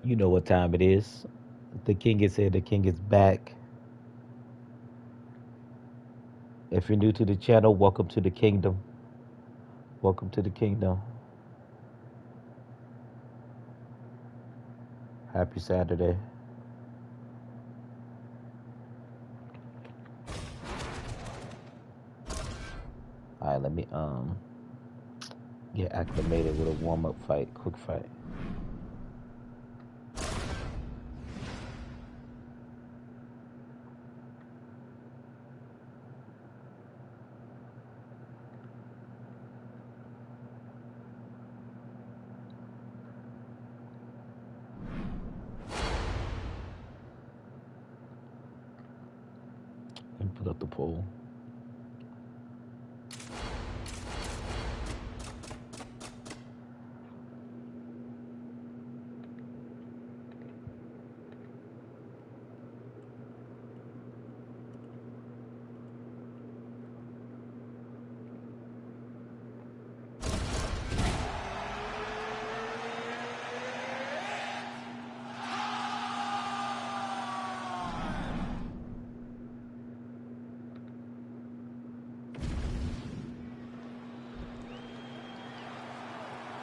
You know what time it is. The king is here. The king is back. If you're new to the channel, welcome to the kingdom. Welcome to the kingdom. Happy Saturday. All right, let me get acclimated with a warm-up fight, quick fight. Let me put up the poll.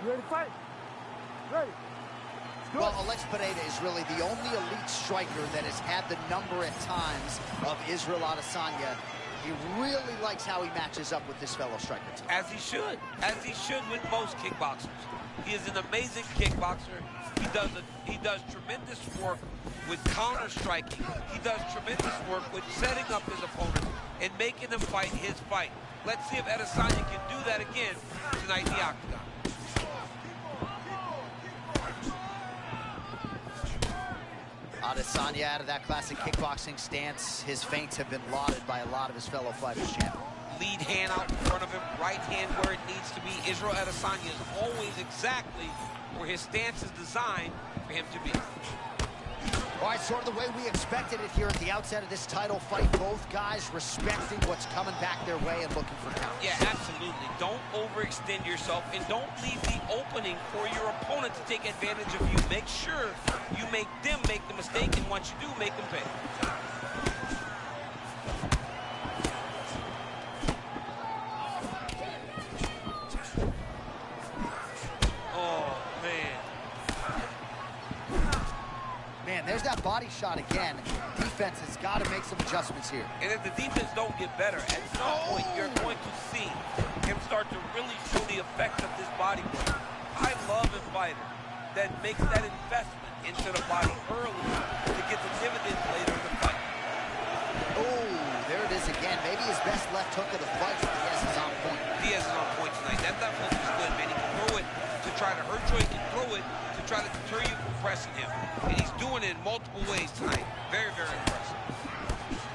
You ready to fight? Ready. Well, Alex Pineda is really the only elite striker that has had the number at times of Israel Adesanya. He really likes how he matches up with this fellow striker. As he should with most kickboxers. He is an amazing kickboxer. He does tremendous work with counter striking. He does tremendous work with setting up his opponent and making them fight his fight. Let's see if Adesanya can do that again tonight in the octagon. Adesanya out of that classic kickboxing stance. His feints have been lauded by a lot of his fellow fighters, champ. Lead hand out in front of him, right hand where it needs to be. Israel Adesanya is always exactly where his stance is designed for him to be. All right, sort of the way we expected it here at the outset of this title fight. Both guys respecting what's coming back their way and looking for counters. Yeah, absolutely. Don't overextend yourself and don't leave the opening for your opponent to take advantage of you. Make sure you make them make the mistake, and once you do, make them pay. There's that body shot again. Defense has got to make some adjustments here. And if the defense don't get better, at some point you're going to see him start to really show the effects of this body work. I love a fighter that makes that investment into the body early to get the dividends later in the fight. Oh, there it is again. Maybe his best left hook of the fight. Diaz is on point. Diaz is on point tonight. That left hook is good, man. He can throw it to try to hurt you. He can throw it to try to deter you from pressing him. And he's doing it in multiple ways tonight. Very, very impressive.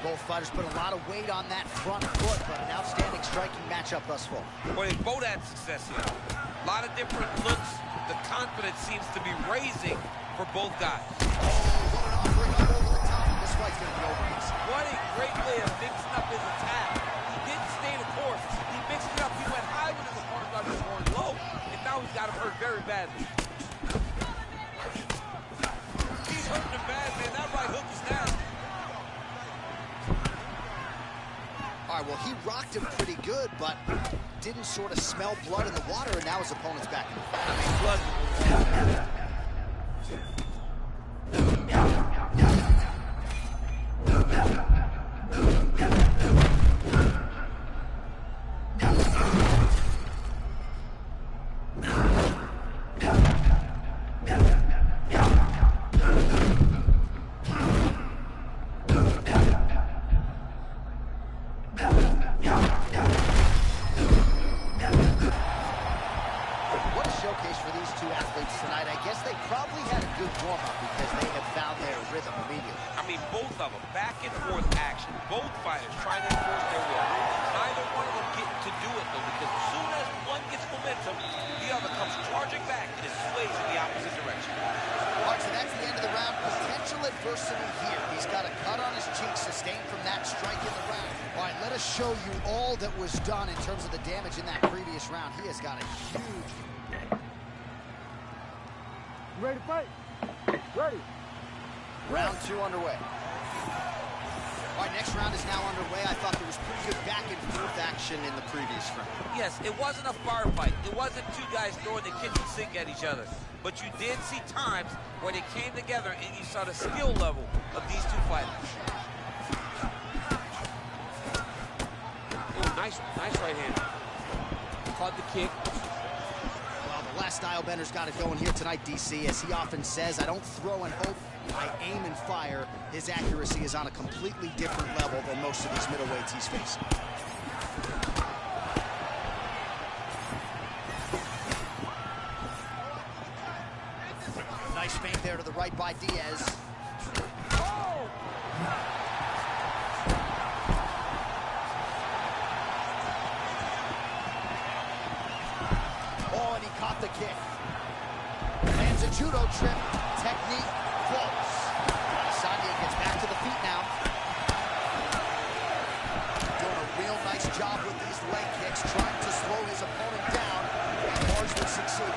Both fighters put a lot of weight on that front foot, but an outstanding striking matchup thus far. Well, they both had success here. A lot of different looks. The confidence seems to be raising for both guys. Oh, what an offering up over the top. This fight's going to be over easy. What a great way of mixing up his attack. He didn't stay the course. He mixed it up. He went high when his opponent thought he was going low, and now he's got him hurt very badly. He's hurting him bad, man. That right hook is down. All right, well, he rocked him pretty good, but didn't sort of smell blood in the water, and now his opponent's back. I mean, blood. Show you all that was done in terms of the damage in that previous round. He has got a huge... You ready to fight? Ready. Round 2 underway. All right, next round is now underway. I thought there was pretty good back and forth action in the previous round. Yes, it wasn't a firefight. It wasn't two guys throwing the kitchen sink at each other. But you did see times where they came together and you saw the skill level of these two fighters. Ooh, nice right hand. Caught the kick. Well, the last style bender's got it going here tonight, DC. As he often says, I don't throw and hope, I aim and fire. His accuracy is on a completely different level than most of these middleweights he's facing. Nice feint there to the right by Diaz. Oh, and he caught the kick. Lands a judo trip. Technique, flawless. Adesanya gets back to the feet now. Doing a real nice job with these leg kicks, trying to slow his opponent down. And largely succeed.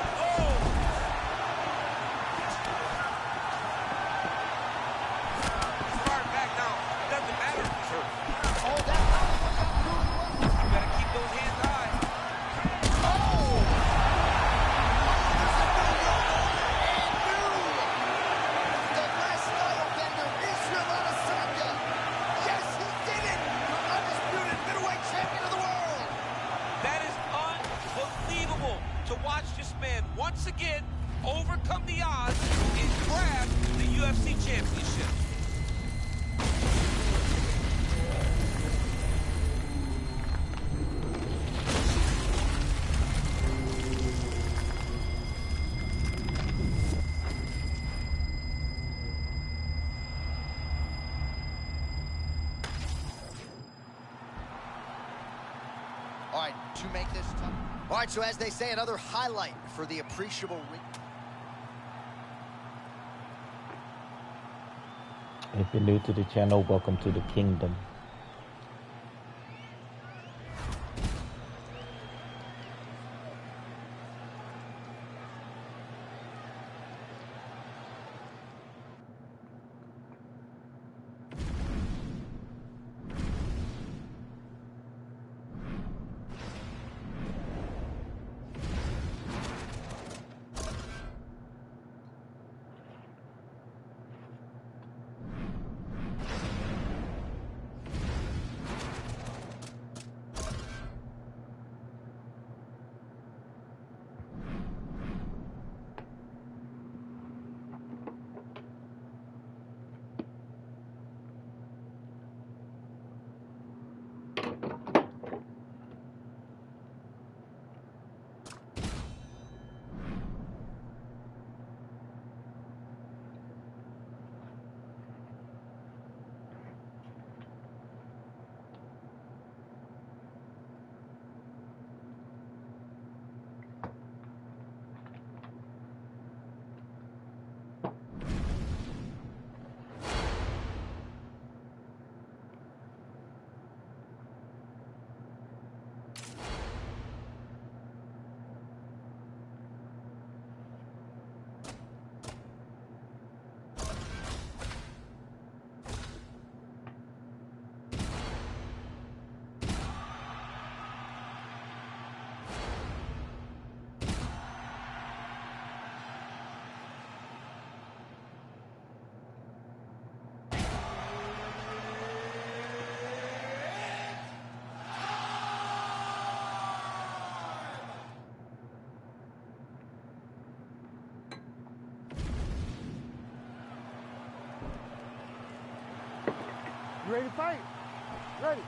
Start back now. It doesn't matter. Sure. Oh, that You better keep those hands high. the last style bender, Israel Adesanya. Yes, he did it. The undisputed middleweight champion of the world. That is unbelievable to watch this man once again overcome the odds and grab the UFC championship. All right, to make this tough. All right, so as they say, another highlight for the appreciable If you're new to the channel, welcome to the kingdom. You ready to fight? Ready.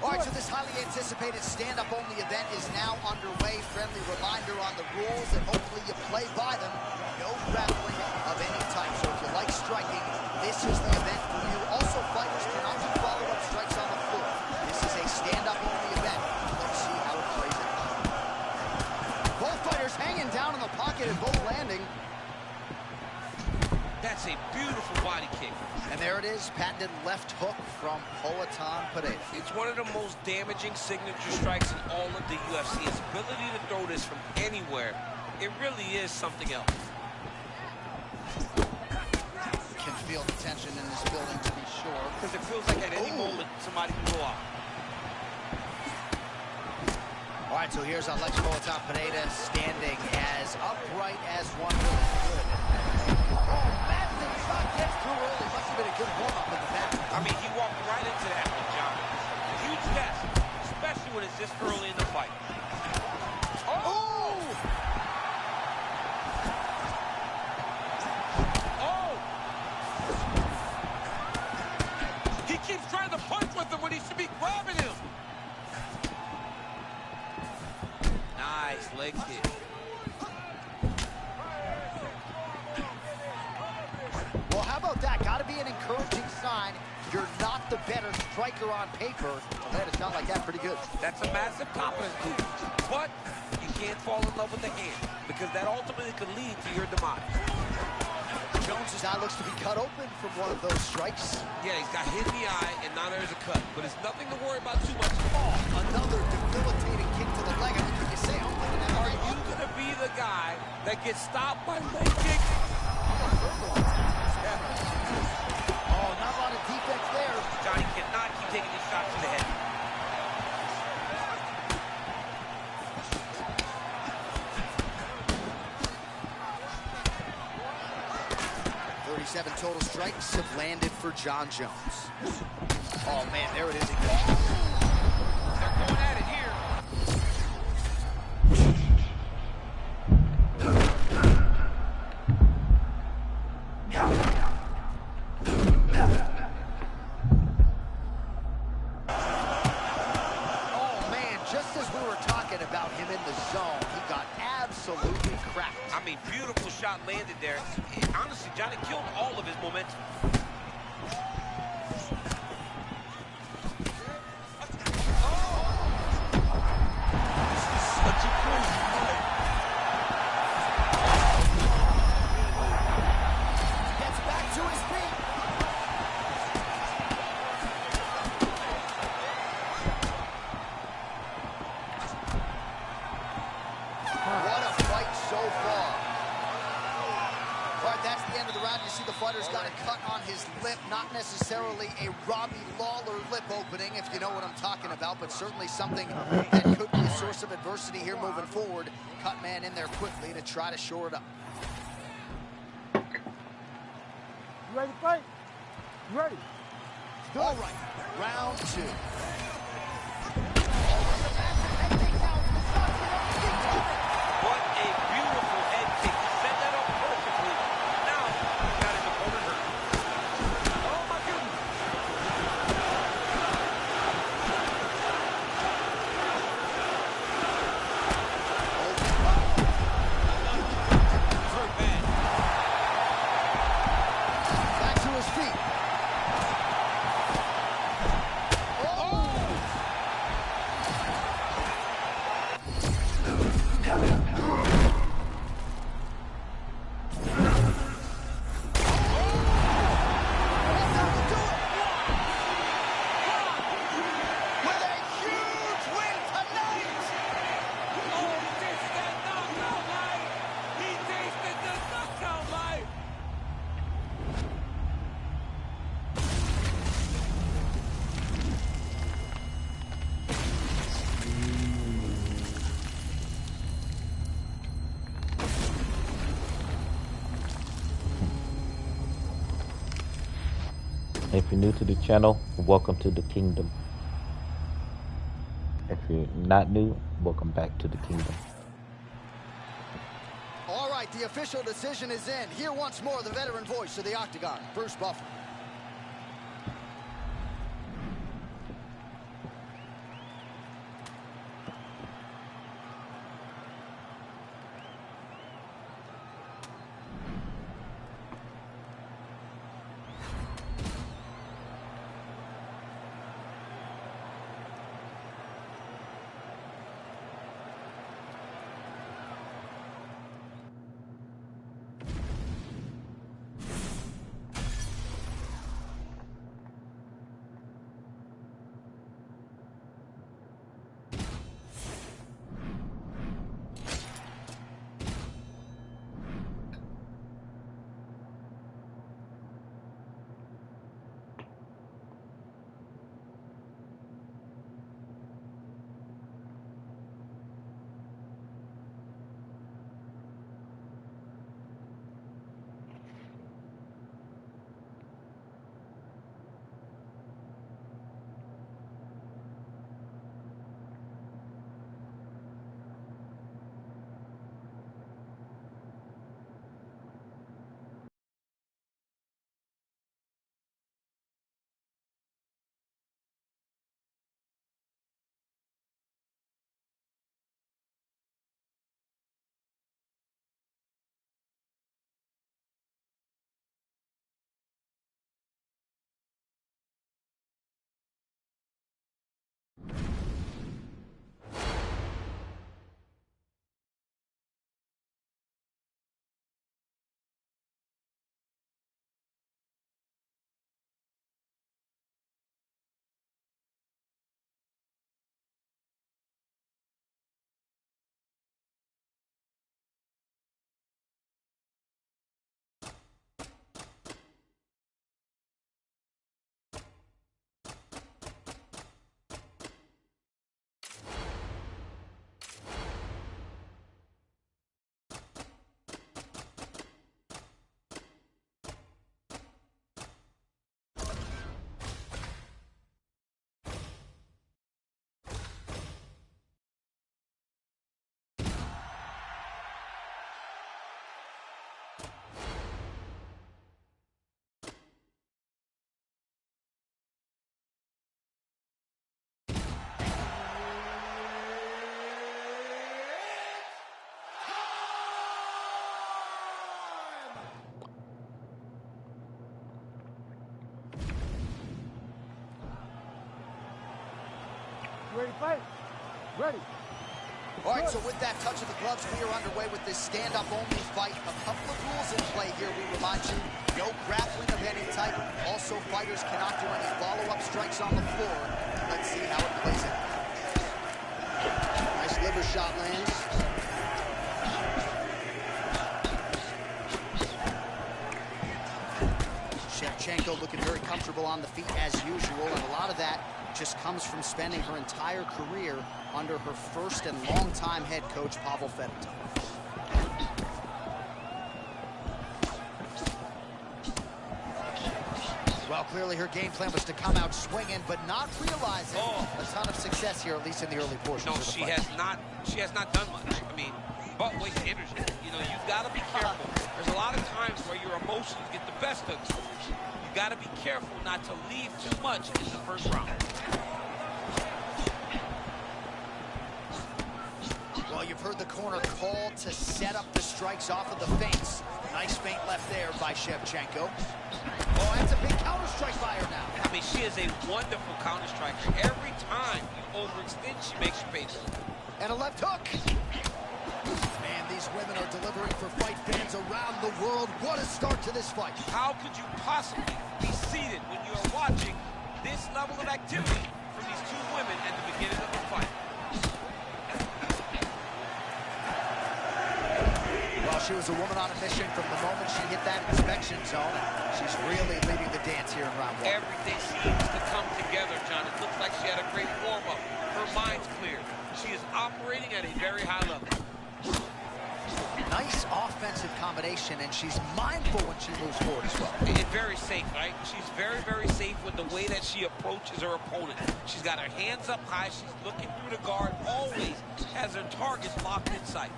All right, so this highly anticipated stand-up only event is now underway. Friendly reminder on the rules, and hopefully you play by them. No grappling of any type. So if you like striking, this is the event for you. Also, fighters cannot do follow-up strikes on the floor. This is a stand-up only event. Let's see how it plays out. Both fighters hanging down in the pocket and both landing. That's a beautiful body kick. And there it is, patented left hook from Poatan Pereira. It's one of the most damaging signature strikes in all of the UFC. His ability to throw this from anywhere, it really is something else. feel the tension in this building, to be sure. Because it feels like at any moment somebody can go off. All right, so here's Alex Pineda standing as upright as one really could. Oh, massive shot gets through early. Must have been a good warm-up in the back. I mean, he walked right into that one, John. A huge test, especially when it's this early in the fight. Oh! Oh! He keeps trying to punch with him when he should be grabbing him. Nice leg kick. Well, how about that? Got to be an encouraging sign. You're not the better striker on paper. Well, that is not like that pretty good. That's a massive confidence boost. But you can't fall in love with the hand because that ultimately could lead to your demise. Jones's eye looks to be cut open from one of those strikes. Yeah, he's got hit in the eye, and now there's a cut. But it's nothing to worry about too much. Oh, another debilitating kick to the leg. I mean, can you say I'm looking at Are you going to be the guy that gets stopped by leg kick? Oh, not a lot of defense there. Johnny cannot keep taking these shots to the head. Total strikes have landed for John Jones. Oh, man, there it is again. They're going at it here. Oh, man, just as we were talking about him in the zone, he got absolutely cracked. I mean, beautiful shot landed there. Honestly, Johnny killed all of his momentum. Such a crazy fight. Gets back to his feet. What a fight so far. All right, that's the end of the round. You see the fighter's got a cut on his lip. Not necessarily a Robbie Lawler lip opening, if you know what I'm talking about, but certainly something that could be a source of adversity here moving forward. Cut man in there quickly to try to shore it up. You ready to fight? You ready? All right, round two. What a beautiful head kick. He set that up perfectly. Now, he's got his opponent hurt. Oh, my goodness. Hurt bad. Back to his feet. If you're new to the channel, welcome to the kingdom. If you're not new, welcome back to the kingdom. All right, the official decision is in. Here once more, the veteran voice of the Octagon, Bruce Buffer. Ready, fight? Ready. All right, so with that touch of the gloves, we are underway with this stand-up only fight. A couple of rules in play here, we remind you. No grappling of any type. Also, fighters cannot do any follow-up strikes on the floor. Let's see how it plays out. Nice liver shot lands. Shevchenko looking very comfortable on the feet as usual, and a lot of that just comes from spending her entire career under her first and longtime head coach, Pavel Fedotov. Well, clearly her game plan was to come out swinging, but not realizing a ton of success here, at least in the early portions of the fight. She has not done much. I mean, but waste energy. You know, you've got to be careful. There's a lot of times where your emotions get the best of you. You got to be careful not to leave too much in the first round. Well, you've heard the corner call to set up the strikes off of the feints. Nice feint left there by Shevchenko. Oh, that's a big counter strike by her now. I mean, she is a wonderful counter striker. Every time you overextend, she makes you pay. And a left hook. Man, these women are delivering for fight fans around the world. What a start to this fight. How could you possibly be seated when you are watching this level of activity from these two women at the beginning of the fight? Well, she was a woman on a mission from the moment she hit that inspection zone. She's really leading the dance here in round one. Everything seems to come together, John. It looks like she had a great warm-up. Her mind's clear. She is operating at a very high level. Nice offensive combination, and she's mindful when she moves forward as well. And very safe, right? She's very, very safe with the way that she approaches her opponent. She's got her hands up high. She's looking through the guard, always has her targets locked in sight.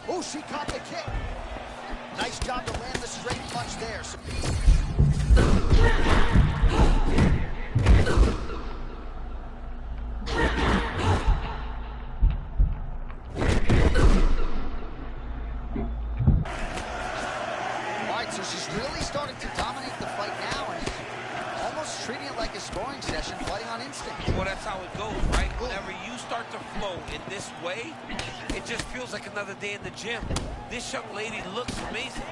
Oh, she caught the kick. Nice job to land the straight punch there. All right, so she's really starting to dominate the fight now and almost treating it like a sparring session, fighting on instinct. Well, that's how it goes, right? Whenever you start to flow in this way, it just feels like another day in the gym. This young lady looks amazing.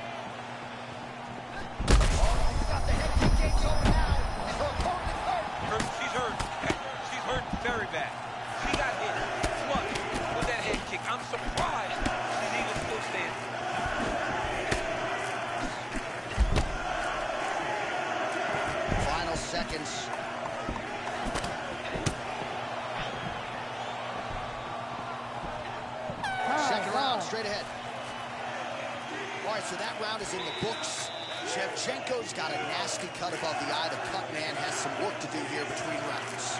Oh, got the head kick game going now. And her opponent hurt. She's hurt. She's hurt very bad. She got hit flush with that head kick. I'm surprised she's even still standing. Final seconds. Second round, straight ahead. All right, so that round is in the books. Shevchenko's got a nasty cut above the eye. The cut man has some work to do here between rounds.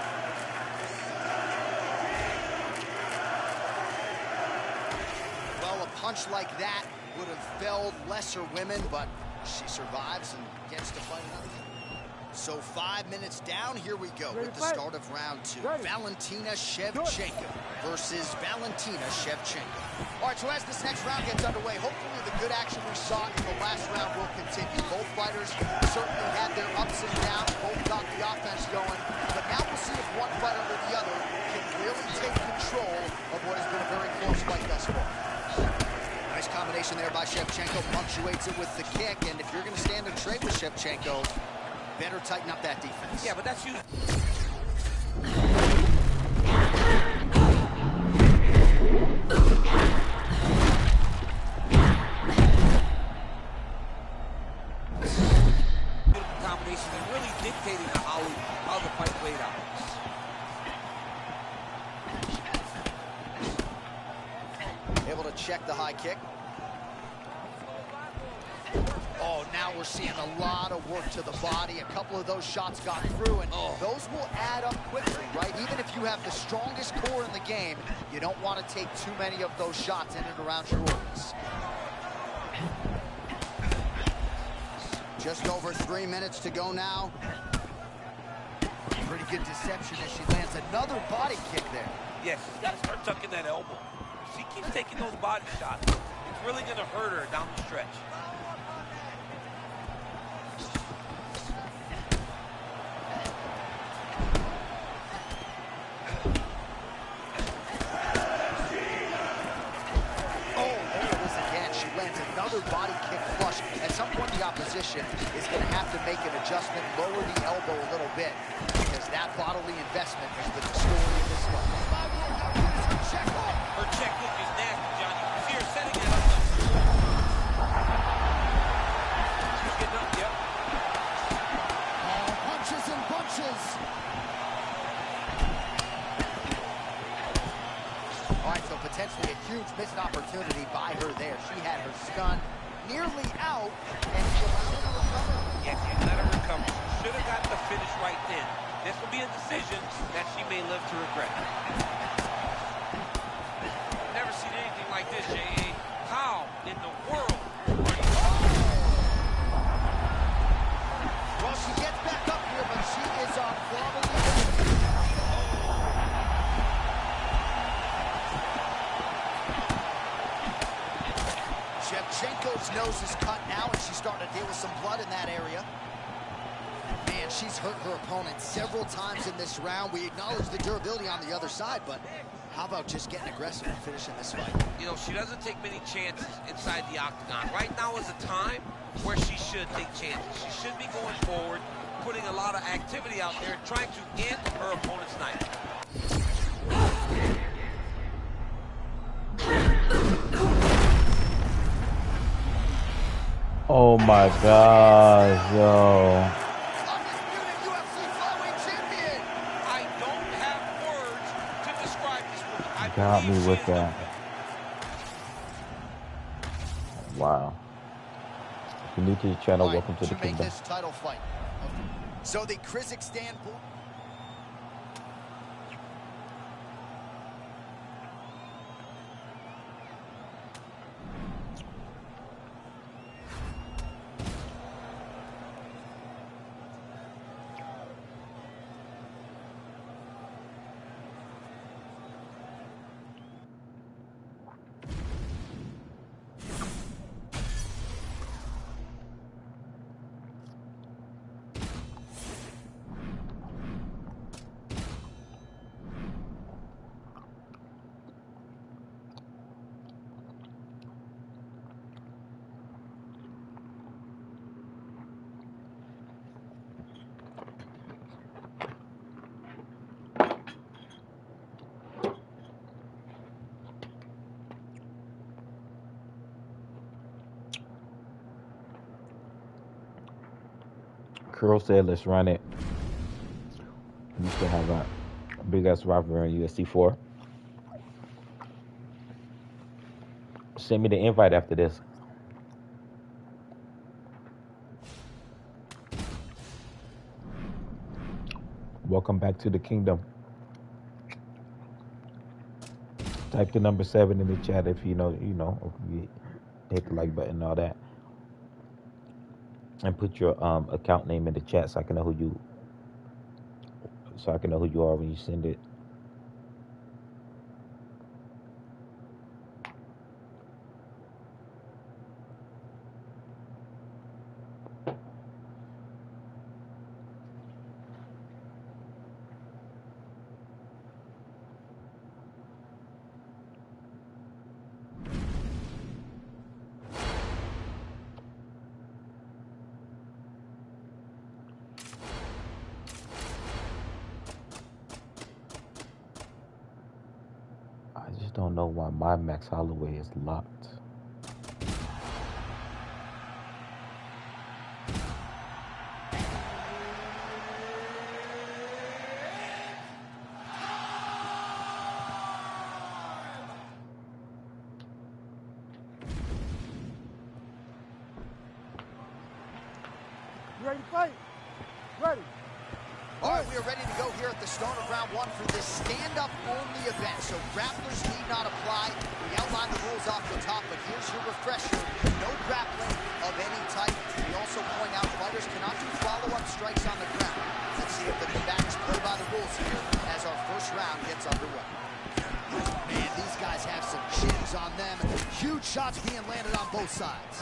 Well, a punch like that would have felled lesser women, but she survives and gets to fight another one. So 5 minutes down, here we go with the start of round two. Valentina Shevchenko versus Valentina Shevchenko. All right, so as this next round gets underway, hopefully the good action we saw in the last round will continue. Both fighters certainly had their ups and downs, both got the offense going, but now we'll see if one fighter or the other can really take control of what has been a very close fight thus far. Nice combination there by Shevchenko, punctuates it with the kick, and if you're going to stand and trade with Shevchenko, better tighten up that defense. Yeah, but that's you. Beautiful combination and really dictating how the fight played out. Able to check the high kick. Oh, now we're seeing a lot of work to the body. A couple of those shots got through, and those will add up quickly, right? Even if you have the strongest core in the game, you don't want to take too many of those shots in and around your organs. Just over 3 minutes to go now. Pretty good deception as she lands another body kick there. Yes, she's got to start tucking that elbow. If she keeps taking those body shots, it's really going to hurt her down the stretch. regular body kick flush. At some point, the opposition is going to have to make an adjustment, lower the elbow a little bit, because that bodily investment has been the story of this fight. Her check hook is nasty, John. You can see her setting it up. She's getting up, yep. Punches and bunches. All right, so potentially a huge missed opportunity by her there. She had her stun nearly out, and she allowed her to recover. Yes, you let her recover. She should have got the finish right then. This will be a decision that she may live to regret. Never seen anything like this, J.A. How in the world are you... Well, she gets back up here, but she is on wobbly. Shevchenko's nose is cut now, and she's starting to deal with some blood in that area. Man, she's hurt her opponent several times in this round. We acknowledge the durability on the other side, but how about just getting aggressive and finishing this fight? You know, she doesn't take many chances inside the octagon. Right now is a time where she should take chances. She should be going forward, putting a lot of activity out there, trying to end her opponent's night. Oh my God, yo. Undisputed UFC flyweight champion. I don't have words to describe this woman. I Got believe me she with is that. Wow. If you're new to the channel, All right, welcome to the make kingdom. this title fight. So the Kazakhstan bull. Curl said, let's run it. We used to have a big ass rivalry in UFC 4. Send me the invite after this. Welcome back to the kingdom. Type the number 7 in the chat if you know, hit the like button and all that. And put your account name in the chat so I can know who you are when you send it. I just don't know why my Max Holloway is locked. You ready to fight? Ready. All right, we are ready to go here at the start of round one for this stand-up only event. So grapplers need not apply. We outlined the rules off the top, but here's your refresher. No grappling of any type. We also point out fighters cannot do follow-up strikes on the ground. Let's see if the combatants play by the rules here as our first round gets underway. Man, these guys have some chins on them. Huge shots being landed on both sides.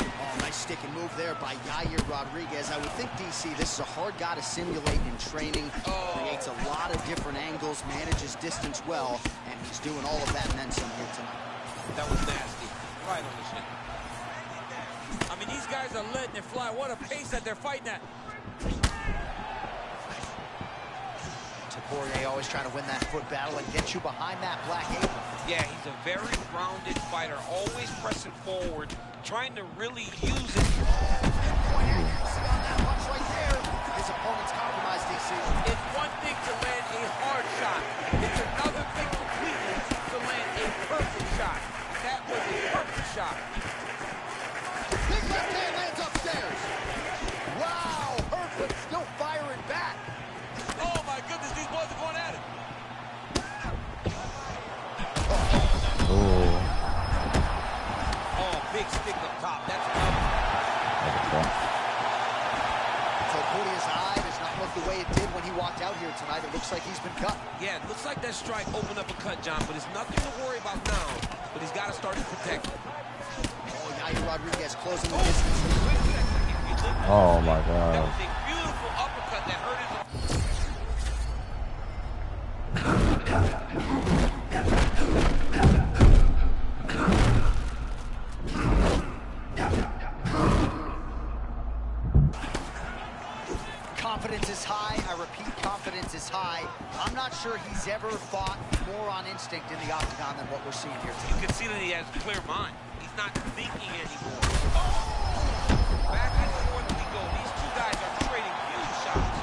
Oh, nice stick and move there by Yair Rodriguez. I would think, DC, this is a hard guy to simulate in training. Creates a lot of different angles, manages distance well, and he's doing all of that and then some here tonight. That was nasty. Right on the shin. I mean, these guys are letting it fly. What a pace that they're fighting at. Poirier always trying to win that foot battle and get you behind that black apron. Yeah, he's a very grounded fighter, always pressing forward, trying to really use it. Pinpoint accuracy on that punch right there. His opponent's compromised, DC. It's one thing to land a hard shot. It's another thing completely to land a perfect shot. That was a perfect shot. Big left hand lands upstairs. Wow, hurt but still firing back. Oh my goodness, these boys are going at it. Oh, big stick up top. That's another. So Poirier's eye does not look the way it did when he walked out here tonight. It looks like he's been cut. Yeah, it looks like that strike opened up a cut, John, but it's nothing to worry about now. But he's got to start to protect it. Oh, Yair Rodriguez closing the distance. Oh my That God. was a beautiful uppercut that hurt his. Confidence is high. I repeat, confidence is high. I'm not sure he's ever fought more on instinct in the octagon than what we're seeing here You tonight. can see that he has a clear mind. He's not thinking anymore. Back and forth we go. These two guys are trading huge shots.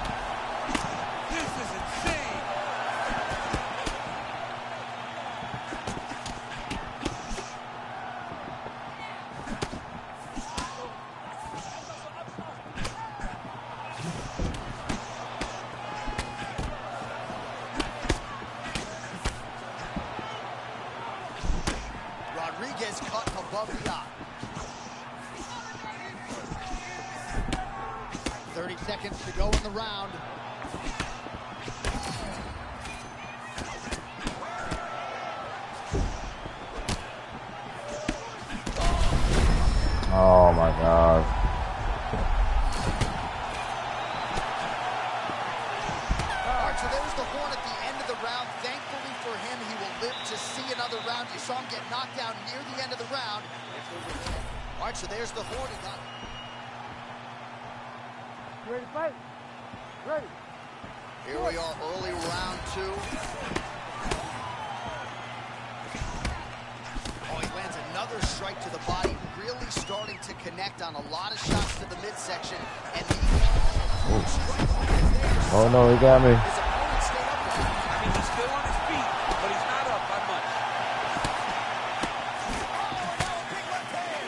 This is insane. Rodriguez cut above the eye. 30 seconds to go in the round. Oh my God. All right, so there's the horn at the end of the round. Thankfully for him, he will live to see another round. You saw him get knocked down near the end of the round. All right, so there's the horn. He got You ready to fight? Ready. Here we are, early round two. Oh, he lands another strike to the body, really starting to connect on a lot of shots to the midsection. And the strike is there. Oh no, he got me. His opponent stayed up with him. I mean, he's still on his feet, but he's not up by much. Big left hand.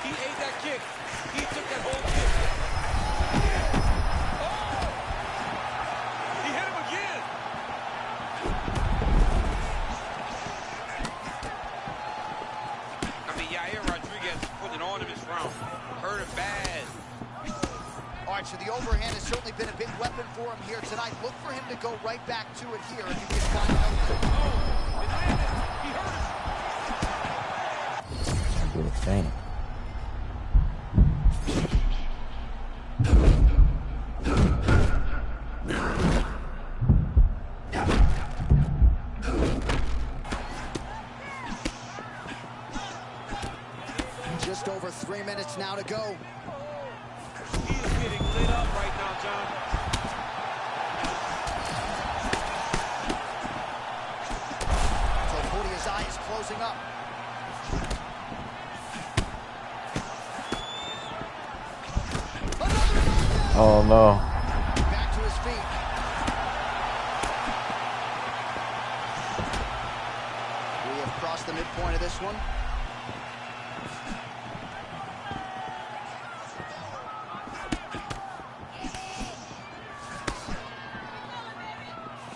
He ate that kick. He took that whole kick. He hit him again. I mean, Yair Rodriguez is putting it on him this round. Hurt him bad. All right, so the overhand has certainly been a big weapon for him here tonight. Look for him to go right back to it here if he can find another. It landed. He hurt him. I'm doing the same. Just over 3 minutes now to go. He is getting lit up right now, John. So Poirier's eye is closing up. Oh no. Back to his feet. We have crossed the midpoint of this one.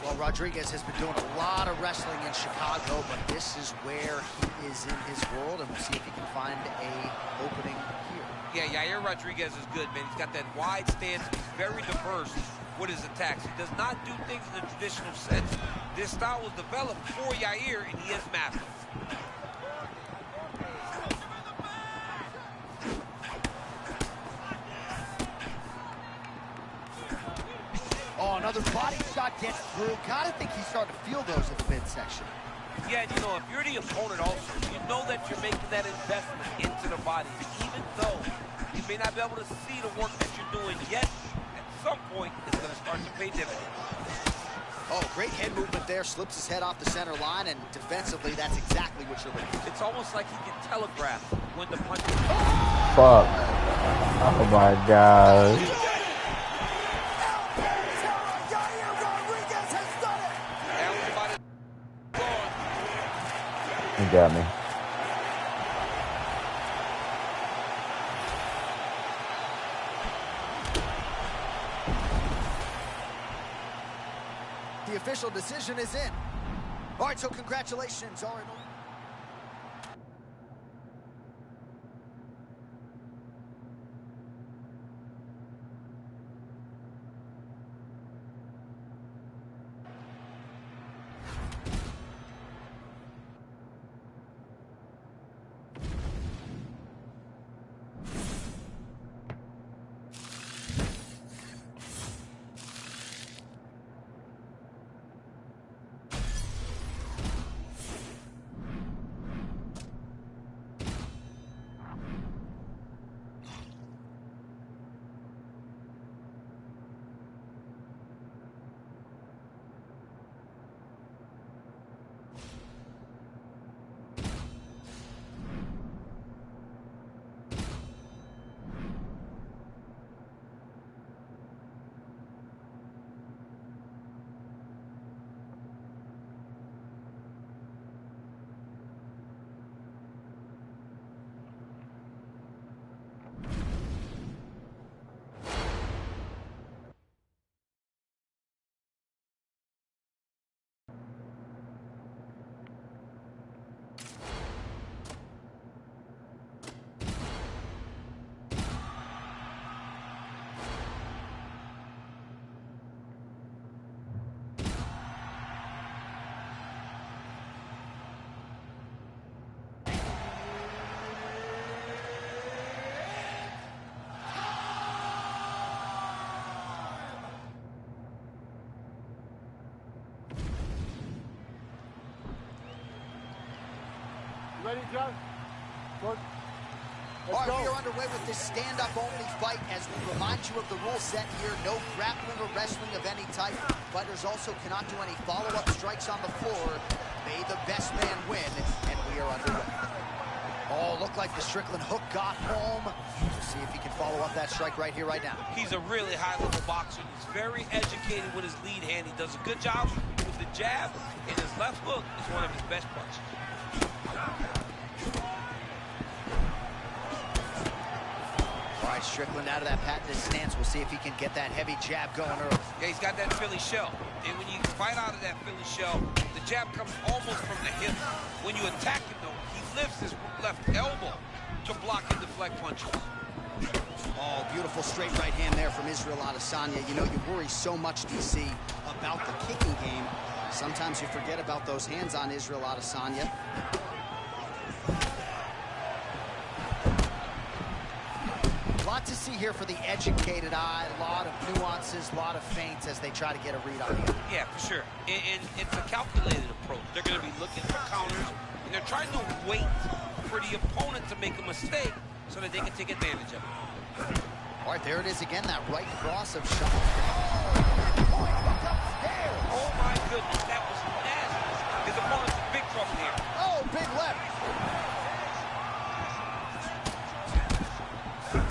Well, Rodriguez has been doing a lot of wrestling in Chicago, but this is where he is in his world, and we'll see if he can find a opening here. Yeah, Yair Rodriguez is good, man. He's got that wide stance. He's very diverse with his attacks. He does not do things in the traditional sense. This style was developed for Yair, and he has mastered it. Another body shot gets through. Gotta think he's starting to feel those in the midsection. Yeah, you know, if you're the opponent also, you know that you're making that investment into the body. Even though you may not be able to see the work that you're doing yet, at some point, it's going to start to pay dividends. Oh, great head movement there. Slips his head off the center line, and defensively, that's exactly what you're looking for. It's almost like he can telegraph when the punch is... Fuck. Oh my God. He got me. The official decision is in. All right, so congratulations. All right. Ready, John? Good. All right, we are underway with this stand-up only fight as we remind you of the rule set here. No grappling or wrestling of any type. Fighters also cannot do any follow-up strikes on the floor. May the best man win, and we are underway. Oh, looked like the Strickland hook got home. We'll see if he can follow up that strike right here, right now. He's a really high-level boxer. He's very educated with his lead hand. He does a good job with the jab, and his left hook is one of his best punches. All right, Strickland out of that patented stance. We'll see if he can get that heavy jab going early. Yeah, he's got that Philly shell. And when you fight out of that Philly shell, the jab comes almost from the hip. When you attack him, though, he lifts his left elbow to block and deflect punches. Oh, beautiful straight right hand there from Israel Adesanya. You know, you worry so much, DC, about the kicking game. Sometimes you forget about those hands on Israel Adesanya. A lot to see here for the educated eye. A lot of nuances, a lot of feints as they try to get a read on you. Yeah, for sure. And it's a calculated approach. They're going to be looking for counters, and they're trying to wait for the opponent to make a mistake so that they can take advantage of it. All right, there it is again, that right cross of shot. Oh, my goodness, that was nasty. His opponent's in big trouble here. Oh, big left.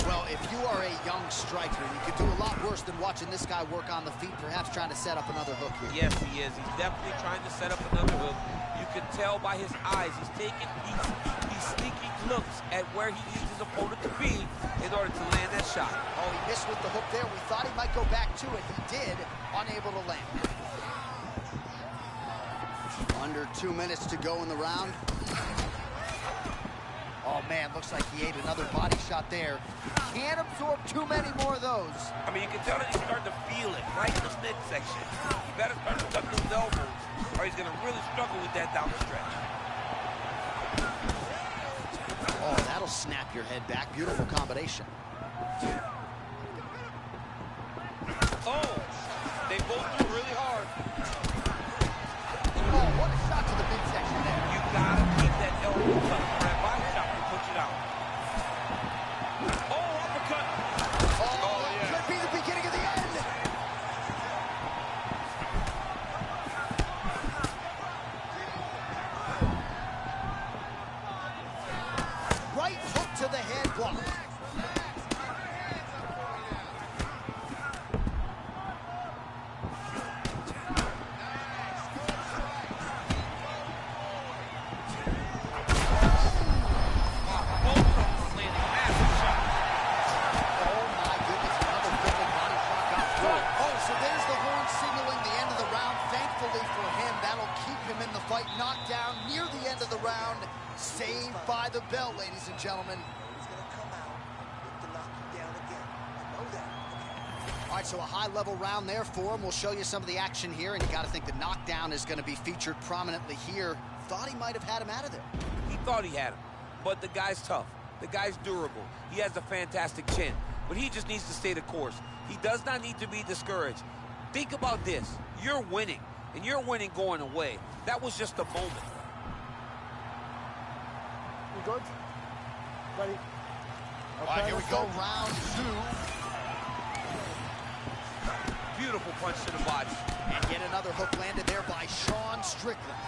Well, if you are a young striker, you could do a lot worse than watching this guy work on the feet, perhaps trying to set up another hook here. Yes, he is. He's definitely trying to set up another hook. You can tell by his eyes. He's taking these sneaky looks at where he needs his opponent to be in order to land that shot. Oh, he missed with the hook there. We thought he might go back to it. He did, unable to land. Under 2 minutes to go in the round. Oh, man, looks like he ate another body shot there. Can't absorb too many more of those. I mean, you can tell that he's starting to feel it right in the midsection. You better start to tuck those elbows, or he's going to really struggle with that down the stretch. Oh, that'll snap your head back. Beautiful combination. Oh, they both for him. That'll keep him in the fight. Knocked down near the end of the round. Saved by the bell, ladies and gentlemen. He's going to come out to knock you down again. I know that. All right, so a high-level round there for him. We'll show you some of the action here, and you got to think the knockdown is going to be featured prominently here. Thought he might have had him out of there. He thought he had him, but the guy's tough. The guy's durable. He has a fantastic chin, but he just needs to stay the course. He does not need to be discouraged. Think about this. You're winning, and you're winning going away. That was just a moment. You good? Ready? All right, here we go, round 2. Beautiful punch to the body. And yet another hook landed there by Sean Strickland.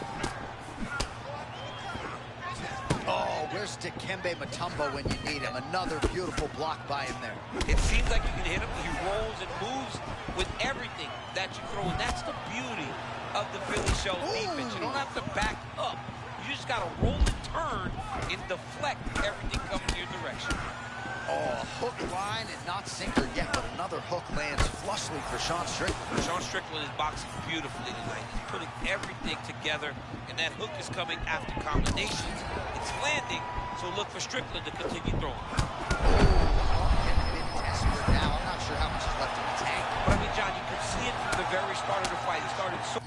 Oh, where's Dikembe Mutombo when you need him? Another beautiful block by him there. It seems like you can hit him. He rolls and moves with everything that you throw. And that's the beauty of the Philly Show defense. You don't have to back up. You just got to roll and turn and deflect everything coming your direction. Oh, hook, line, and not sinker yet, but another hook lands flushly for Sean Strickland. Sean Strickland is boxing beautifully tonight. He's putting everything together, and that hook is coming after combinations. It's landing, so look for Strickland to continue throwing. Getting desperate now. I'm not sure how much is left in the tank. But I mean, John, you could see it from the very start of the fight. He started so...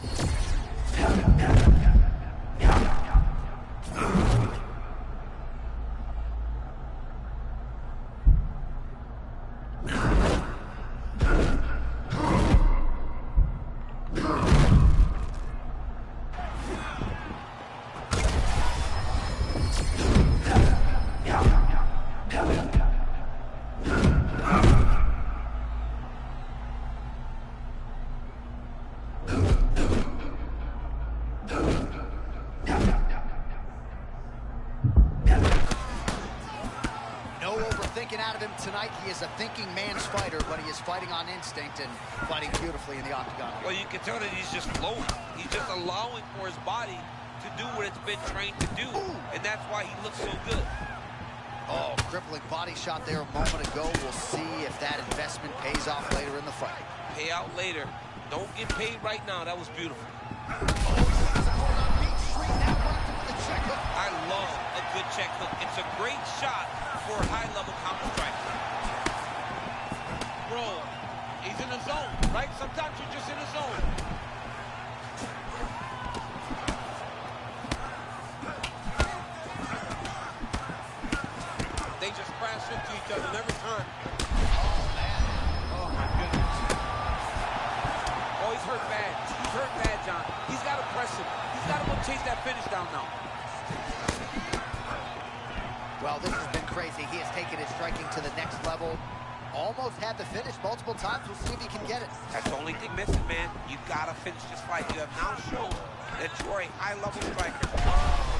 Out of him tonight. He is a thinking man's fighter, but he is fighting on instinct and fighting beautifully in the octagon. Well, you can tell that he's just flowing. He's just allowing for his body to do what it's been trained to do, and that's why he looks so good. Oh, crippling body shot there a moment ago. We'll see if that investment pays off later in the fight. Pay out later. Don't get paid right now. That was beautiful. I love a good check hook. It's a great shot for a high-level counter strike. Bro, he's in the zone, right? Sometimes you're just in the zone. They just crash into each other every time. Oh, man. Oh, my goodness. Oh, he's hurt bad. He's hurt bad, John. He's got to press him. He's got to go chase that finish down now. Well, this has been crazy. He has taken his striking to the next level. Almost had the finish multiple times. We'll see if he can get it. That's the only thing missing, man. You got to finish this fight. You have now shown that you're a high-level striker. Oh,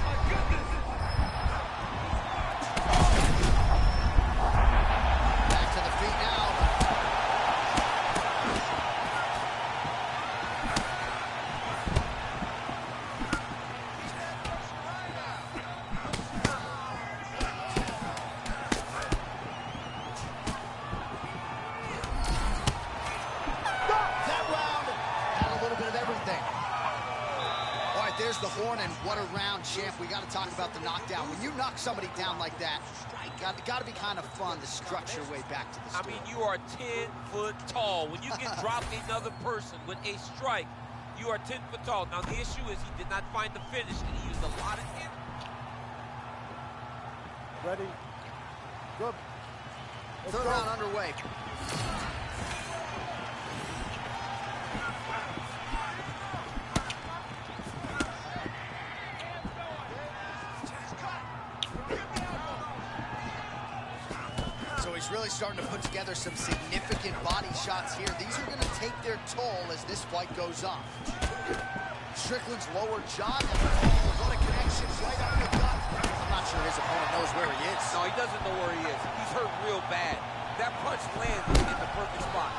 my goodness. Back to the feet now. There's the horn, and what a round, champ. We got to talk about the knockdown. When you knock somebody down like that, got to be kind of fun to structure your way back to the story. I mean, you are 10 foot tall. When you can drop another person with a strike, you are 10 foot tall. Now, the issue is he did not find the finish, and he used a lot of energy. Ready? Good. Third round underway. He's really starting to put together some significant body shots here. These are going to take their toll as this fight goes on. Strickland's lower jaw. What a connection right up the gut. I'm not sure his opponent knows where he is. No, he doesn't know where he is. He's hurt real bad. That punch lands in the perfect spot.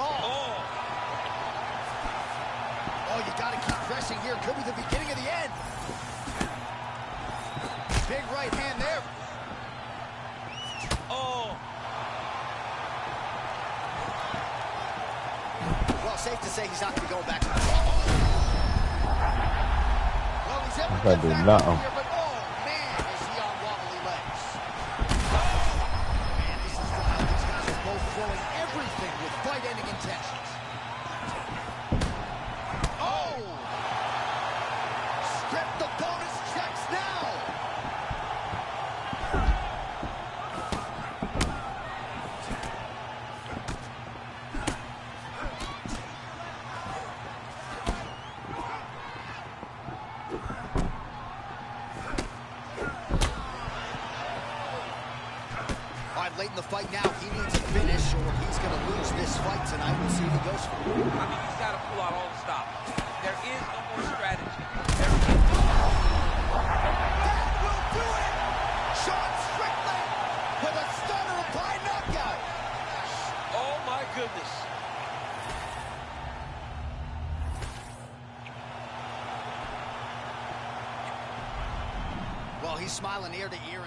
Oh, you got to keep pressing here. Could be the beginning of the end. Big right hand there. safe to say he's not going to go back to the ball. Well, he's able to Can't get do back nothing. over here, but oh, man, is he on wobbly legs. Man, this is wild. These guys are both throwing everything with fight-ending intentions. Oh! Strip the bonus checks now! Late in the fight now, he needs a finish or he's going to lose this fight tonight. We'll see who goes for it. I mean, he's got to pull out all the stops. There is no more strategy. That will do it! Sean Strickland with a stunner by knockout. Oh, my goodness. Well, he's smiling ear to ear.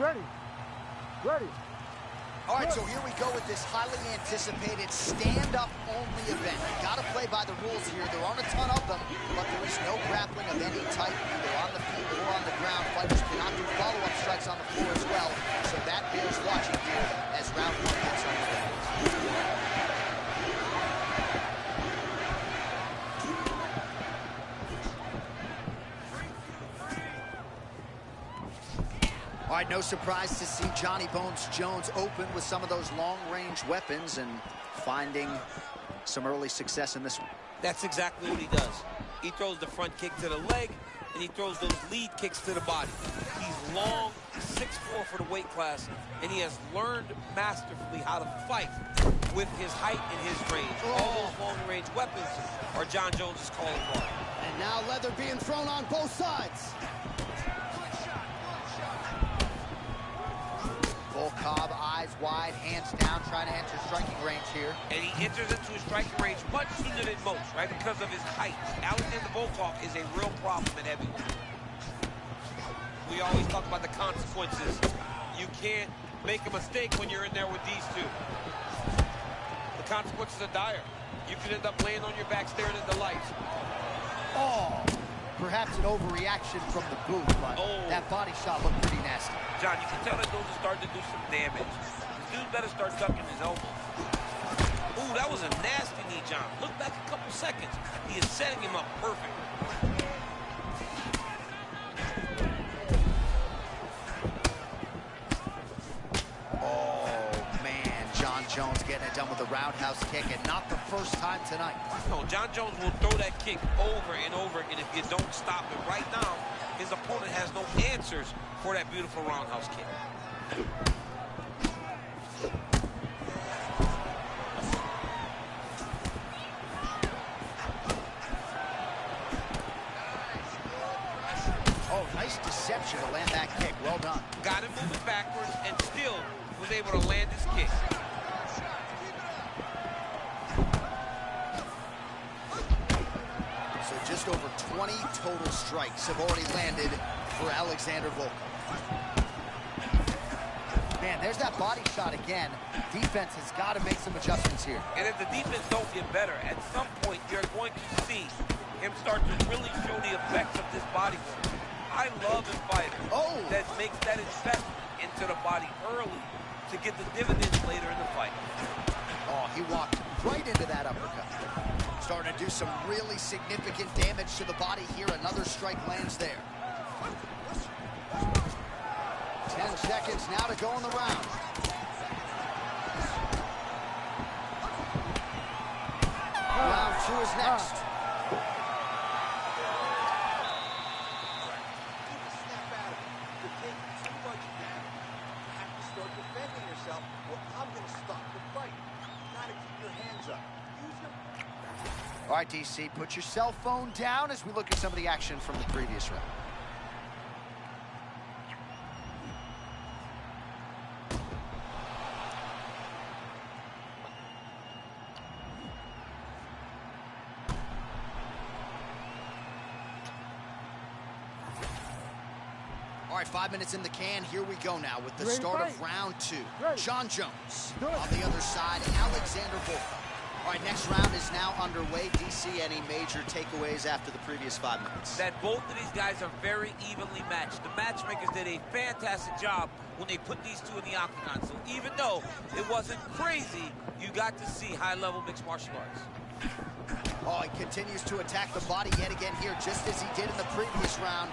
Ready. Ready. All right, so here we go with this highly anticipated stand-up only event. You got to play by the rules here. There aren't a ton of them, but there is no grappling of any type, either on the feet or on the ground. Fighters cannot do follow-up strikes on the floor as well, so that bears watching here as round one gets underway. All right, no surprise to see Johnny Bones Jones open with some of those long-range weapons and finding some early success in this one. That's exactly what he does. He throws the front kick to the leg, and he throws those lead kicks to the body. He's long, 6'4" for the weight class, and he has learned masterfully how to fight with his height and his range. All those long-range weapons are John Jones' calling card. And now leather being thrown on both sides. Bull Cobb, eyes wide, hands down, trying to enter striking range here. And he enters into his striking range much sooner than most, right, because of his height. Alexander Volkov is a real problem at heavyweight. We always talk about the consequences. You can't make a mistake when you're in there with these two. The consequences are dire. You could end up laying on your back staring at the lights. Oh, perhaps an overreaction from the booth, but that body shot looked pretty nasty. John, you can tell that those are starting to do some damage. This dude better start ducking his elbows. Ooh, that was a nasty knee, John. Look back a couple seconds. He is setting him up perfect. Oh, man, John Jones getting it done with a roundhouse kick, and not the first time tonight. No, John Jones will throw that kick over and over again if you don't stop it. Right now, his opponent has no answers for that beautiful roundhouse kick. Nice deception to land that kick. Well done. Got him moving backwards and still was able to land his kick. So just over 20 total strikes have already landed for Alexander Volkov. Man, there's that body shot again. Defense has got to make some adjustments here. And if the defense don't get better, at some point you're going to see him start to really show the effects of this body work. I love a fighter that makes that investment into the body early to get the dividends later in the fight. Oh, he walked right into that uppercut. Starting to do some really significant damage to the body here. Another strike lands there. 10 seconds now to go in the round. Round 2 is next. All right, DC, put your cell phone down as we look at some of the action from the previous round. All right, 5 minutes in the can. Here we go now with the start of round 2. John Jones. On the other side, Alexander Volkov. All right, next round is now underway. DC, any major takeaways after the previous 5 minutes? That both of these guys are very evenly matched. The matchmakers did a fantastic job when they put these two in the octagon. So even though it wasn't crazy, you got to see high-level mixed martial arts. Oh, he continues to attack the body yet again here, just as he did in the previous round.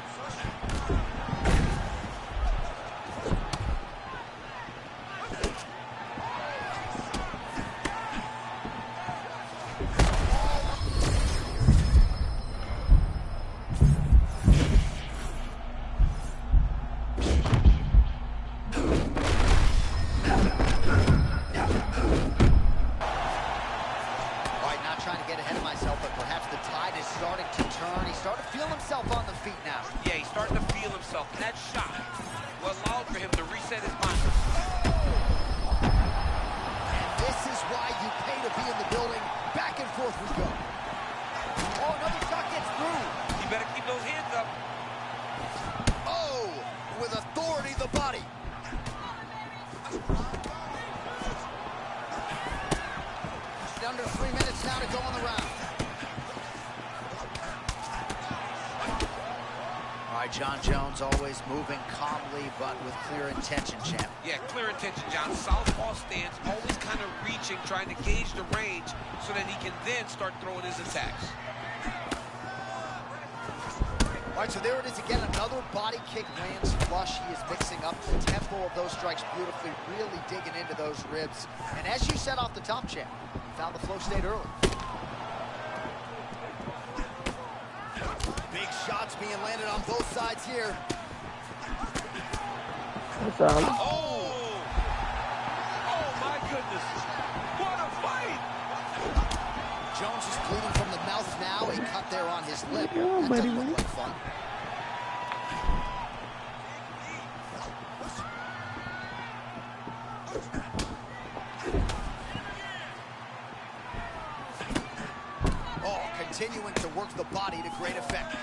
Under 3 minutes now to go on the round. All right, John Jones always moving calmly, but with clear intention, champ. Yeah, clear intention, John. Southpaw stance, always kind of reaching, trying to gauge the range so that he can then start throwing his attacks. All right, so there it is again. Another body kick lands flush. He is mixing up the tempo of those strikes beautifully, really digging into those ribs. And as you said off the top, champ, found the flow state early. Big shots being landed on both sides here. That's all. Oh! Oh, my goodness. What a fight! Jones is bleeding from the mouth now. A cut there on his lip. Oh, that buddy, doesn't look like fun. Continuing to work the body to great effect.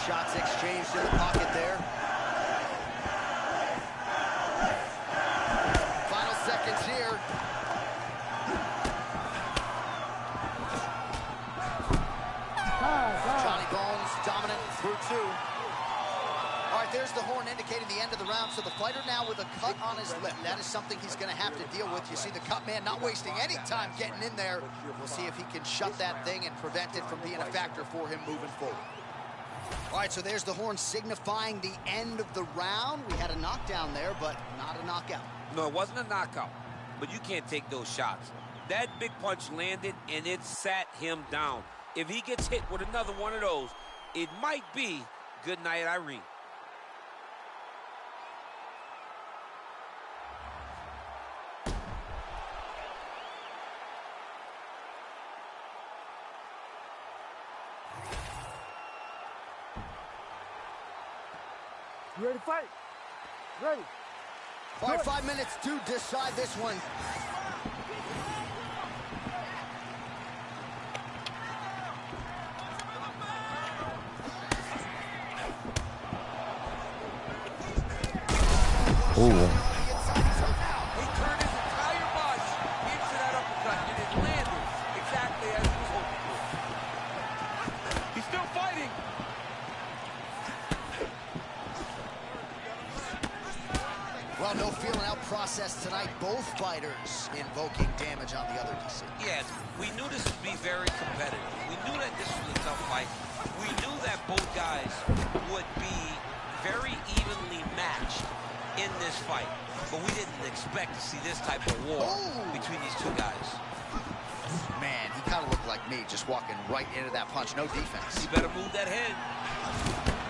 Shots exchanged in the pocket there. Final seconds here. Johnny Bones dominant through 2. All right, there's the horn indicating the end of the round. So the fighter now with a cut on his lip. That is something he's going to have to deal with. You see the cut man not wasting any time getting in there. We'll see if he can shut that thing and prevent it from being a factor for him moving forward. All right, so there's the horn signifying the end of the round. We had a knockdown there, but not a knockout. No, it wasn't a knockout, but you can't take those shots. That big punch landed, and it sat him down. If he gets hit with another one of those, it might be good night, Irene. You ready to fight? Ready. All right, 5 minutes to decide this one. Ooh. He turned his entire body into that uppercut, and it landed exactly as he was hoping for. He's still fighting. Well, no feeling out process tonight. Both fighters invoking damage on the other DC. Yes, we knew this would be very competitive. We knew that this was a tough fight. We knew that both guys would be very evenly matched in this fight. But we didn't expect to see this type of war between these two guys. Man, he kind of looked like me, just walking right into that punch. No defense. You better move that head.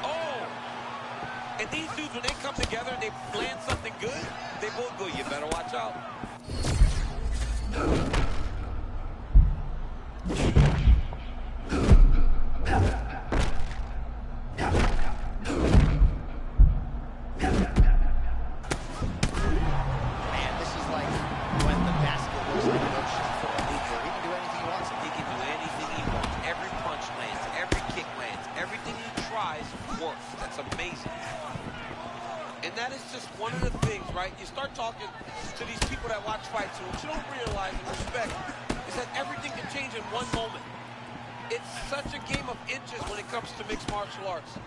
Oh! And these dudes, when they come together and they land something good, they both go, you better watch out. Man, this is like when the basket looks like an ocean. He can do anything he wants. He can do anything he wants. Every punch lands, every kick lands, everything he tries works. That's amazing. And that is just one of the things, right? You start talking to these people that watch fights, and what you don't realize and respect is that everything can change in one moment. It's such a game of inches when it comes to mixed martial arts.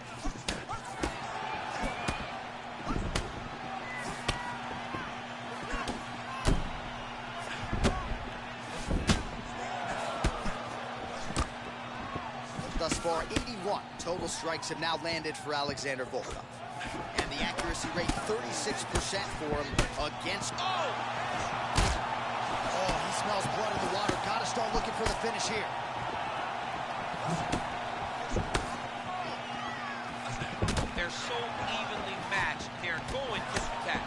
Thus far, 81 total strikes have now landed for Alexander Volkov. And the accuracy rate, 36% for him against... Oh, he smells blood in the water. Got to start looking for the finish here. They're so evenly matched. They're going to attack.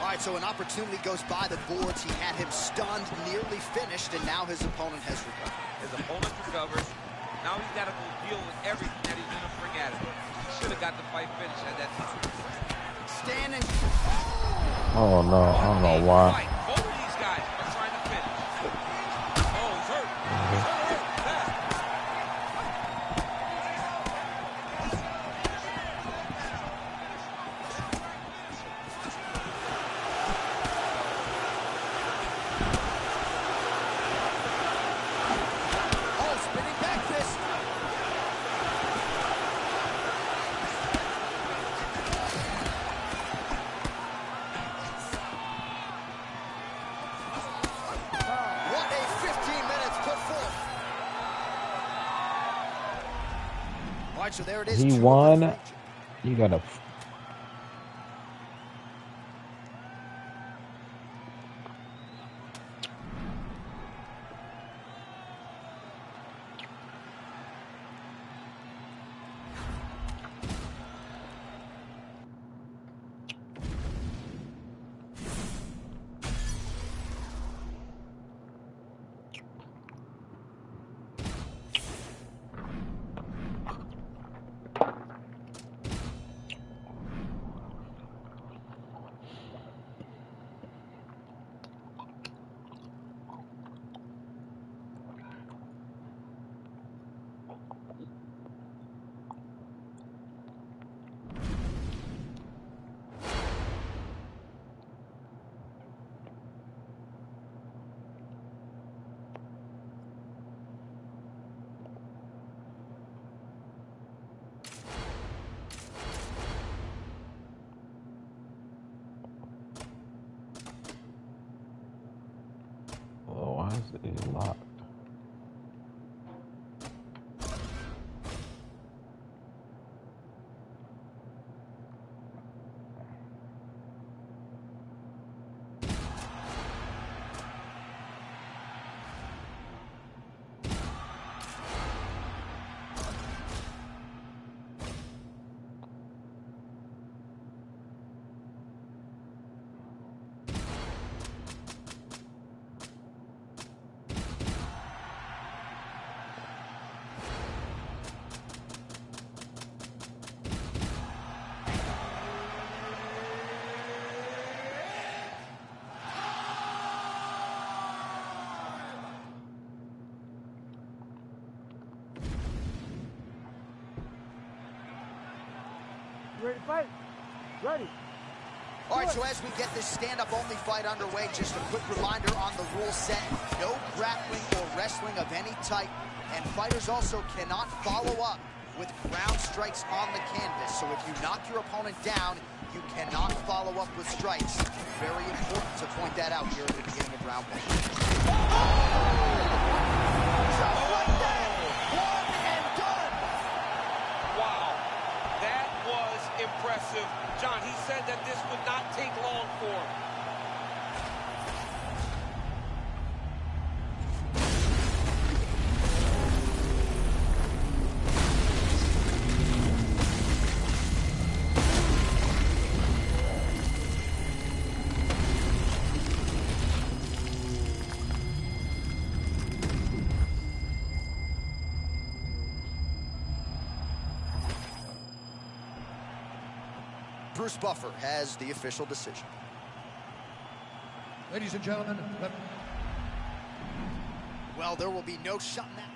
All right, so an opportunity goes by the boards. He had him stunned, nearly finished, and now his opponent has recovered. His opponent recovered. Now he's got to go deal with everything that he's going to bring at him. He should have got the fight finished at that time. Standing. Oh no, I don't know why. Fight. Both of these guys are trying to finish. Oh, he's hurt. He's hurt. Bad. Oh, spinning back fist. What a 15 minutes put forth. All right, so there it is. He Two of the won. three. You gotta. Oh, why is it locked? You ready to fight? Ready. All right, so as we get this stand-up only fight underway, just a quick reminder on the rule set. No grappling or wrestling of any type, and fighters also cannot follow up with ground strikes on the canvas. So if you knock your opponent down, you cannot follow up with strikes. Very important to point that out here at the beginning of round one. Just like that, one and done. Wow, that was impressive. John, he said that this would not take long for him. Bruce Buffer has the official decision. Ladies and gentlemen, Well, there will be no shutting that.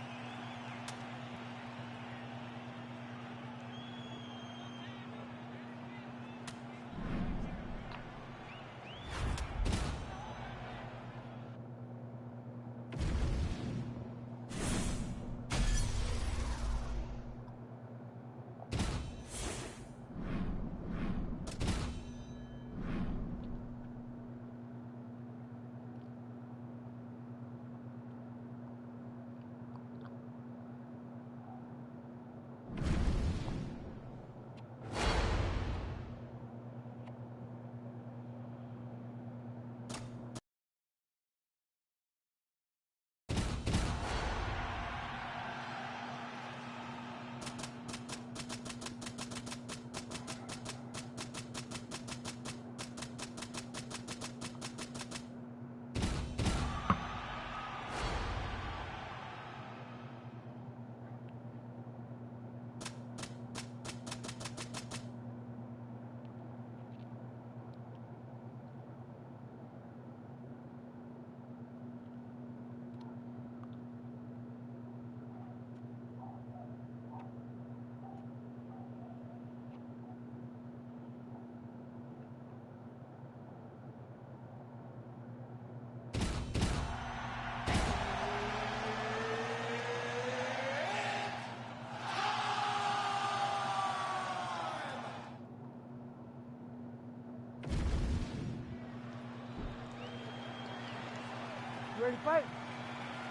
You ready to fight?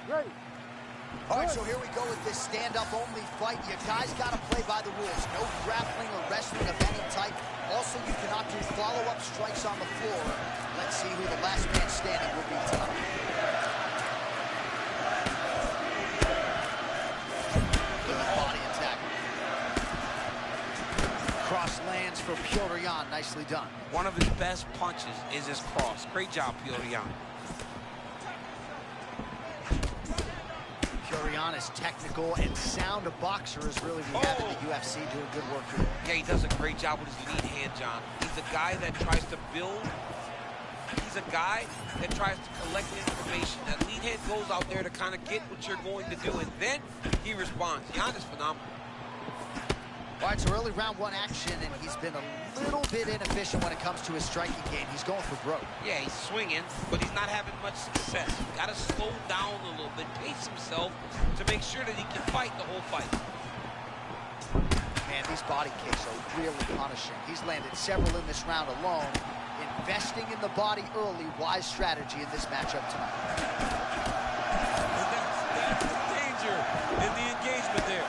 Ready. All right, so here we go with this stand-up only fight. You guys got to play by the rules. No grappling or wrestling of any type. Also, you cannot do follow-up strikes on the floor. Let's see who the last man standing will be tonight. Good body attack. Cross lands for Piotr Jan. Nicely done. One of his best punches is his cross. Great job, Piotr Jan. Jan is technical and sound a boxer as really we have in the UFC, doing good work here. Yeah, he does a great job with his lead hand, John. He's a guy that tries to build. He's a guy that tries to collect information. That lead hand goes out there to kind of get what you're going to do, and then he responds. Jan is phenomenal. All right, so early round one action, and he's been a little bit inefficient when it comes to his striking game. He's going for broke. Yeah, he's swinging, but he's not having much success. Got to slow down a little bit, pace himself to make sure that he can fight the whole fight. Man, these body kicks are really punishing. He's landed several in this round alone. Investing in the body early, wise strategy in this matchup tonight. And that's the danger in the engagement there.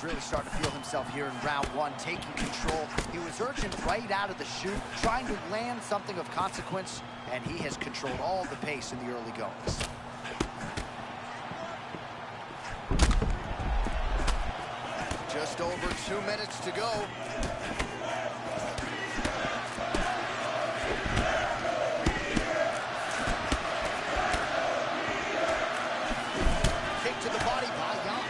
Really starting to feel himself here in round one, taking control. He was urgent right out of the chute, trying to land something of consequence, and he has controlled all the pace in the early goings. Just over 2 minutes to go. Kick to the body by Jan.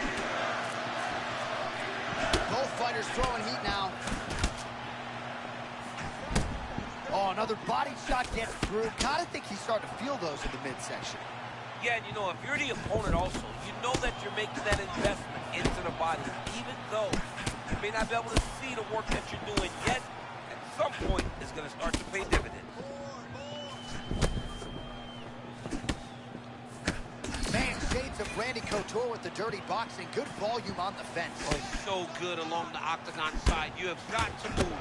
Both fighters throwing heat now. Oh, another body shot gets through. Kind of think he's starting to feel those in the midsection. Yeah, and you know, if you're the opponent also, you know that you're making that investment into the body, even though you may not be able to see the work that you're doing yet, at some point it's going to start to pay dividends. Man, shades of Randy Couture with the dirty boxing. Good volume on the fence. Oh, so good along the octagon side. You have got to move.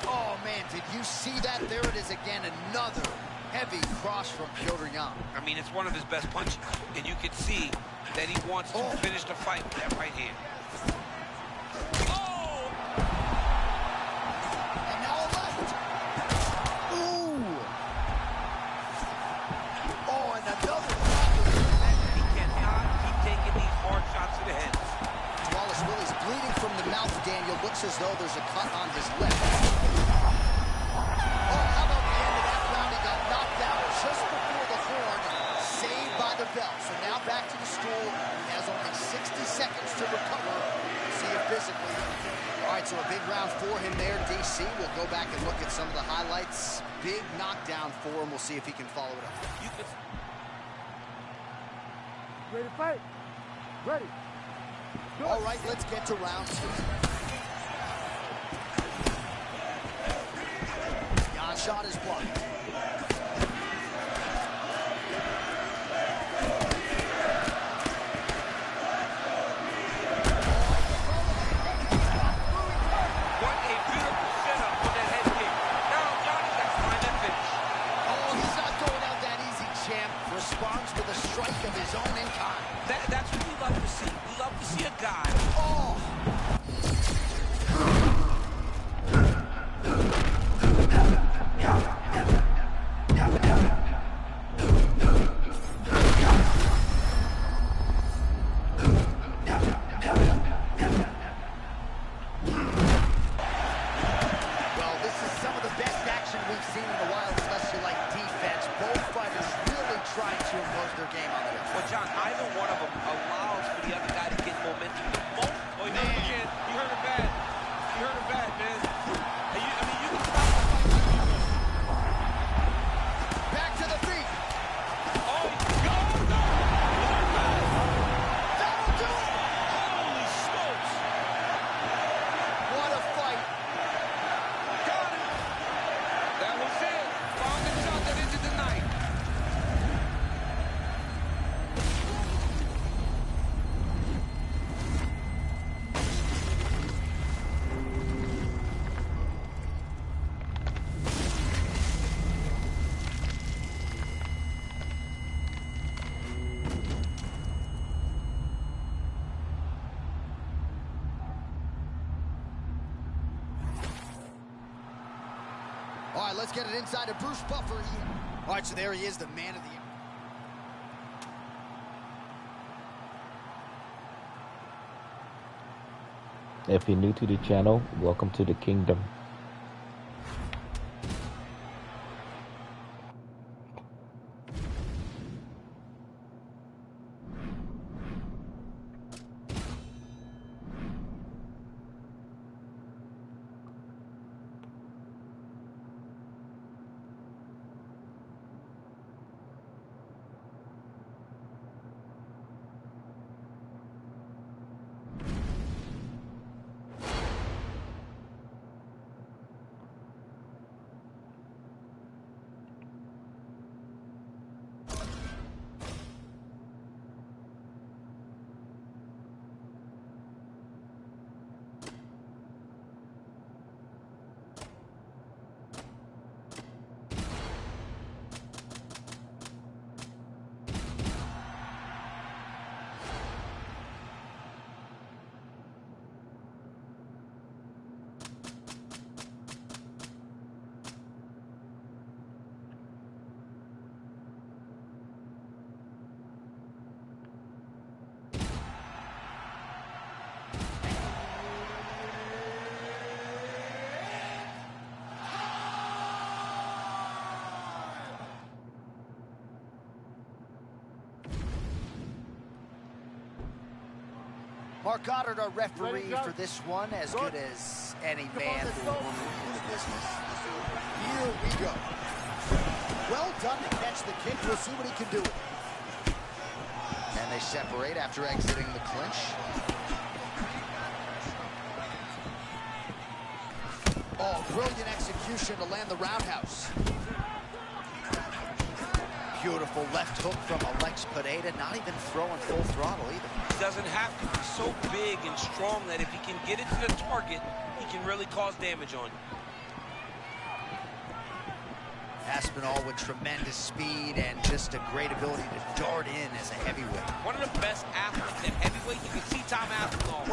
Oh, man, did you see that? There it is again, another heavy cross from Piotr Jan. I mean, it's one of his best punches, and you can see that he wants to finish the fight with that right hand. Oh! And now a left. Ooh! Oh, and another shot. He cannot keep taking these hard shots to the head. Wallace Willie's bleeding from the mouth, Daniel. Looks as though there's a cut on his lip. Just before the horn, saved by the bell. So now back to the stool. He has only 60 seconds to recover. See it physically. All right, so a big round for him there, DC. We'll go back and look at some of the highlights. Big knockdown for him. We'll see if he can follow it up. Ready to fight? Ready. All right, let's get to round two. Jan shot is blocked. Responds with a strike of his own in kind. That's what we love to see. We love to see a guy. Oh! Well, this is some of the best action we've seen in a while, especially like defense. Both fighters really trying to impose their game on the other. Well, John, either one of them allows for the other guy to get momentum the most. Oh, he does it again. You heard it bad. You heard it bad, man. I mean, you can stop the fight. Back to the feet. Oh, go! That'll do it. Holy smokes! What a fight. Got it. That was it. Found the shot that ended the night. All right, let's get it inside of Bruce Buffer. All right, so there he is, the man of the... If you're new to the channel, welcome to the kingdom. Mark Goddard, our referee for this one, as good as any man or woman in the business. Here we go. Well done to catch the kick. We'll see what he can do. And they separate after exiting the clinch. Oh, brilliant execution to land the roundhouse. Beautiful left hook from Alex Pineda, not even throwing full throttle either. He doesn't have to be so big and strong that if he can get it to the target, he can really cause damage on you. Aspinall with tremendous speed and just a great ability to dart in as a heavyweight. One of the best athletes at heavyweight. You can see Tom Aspinall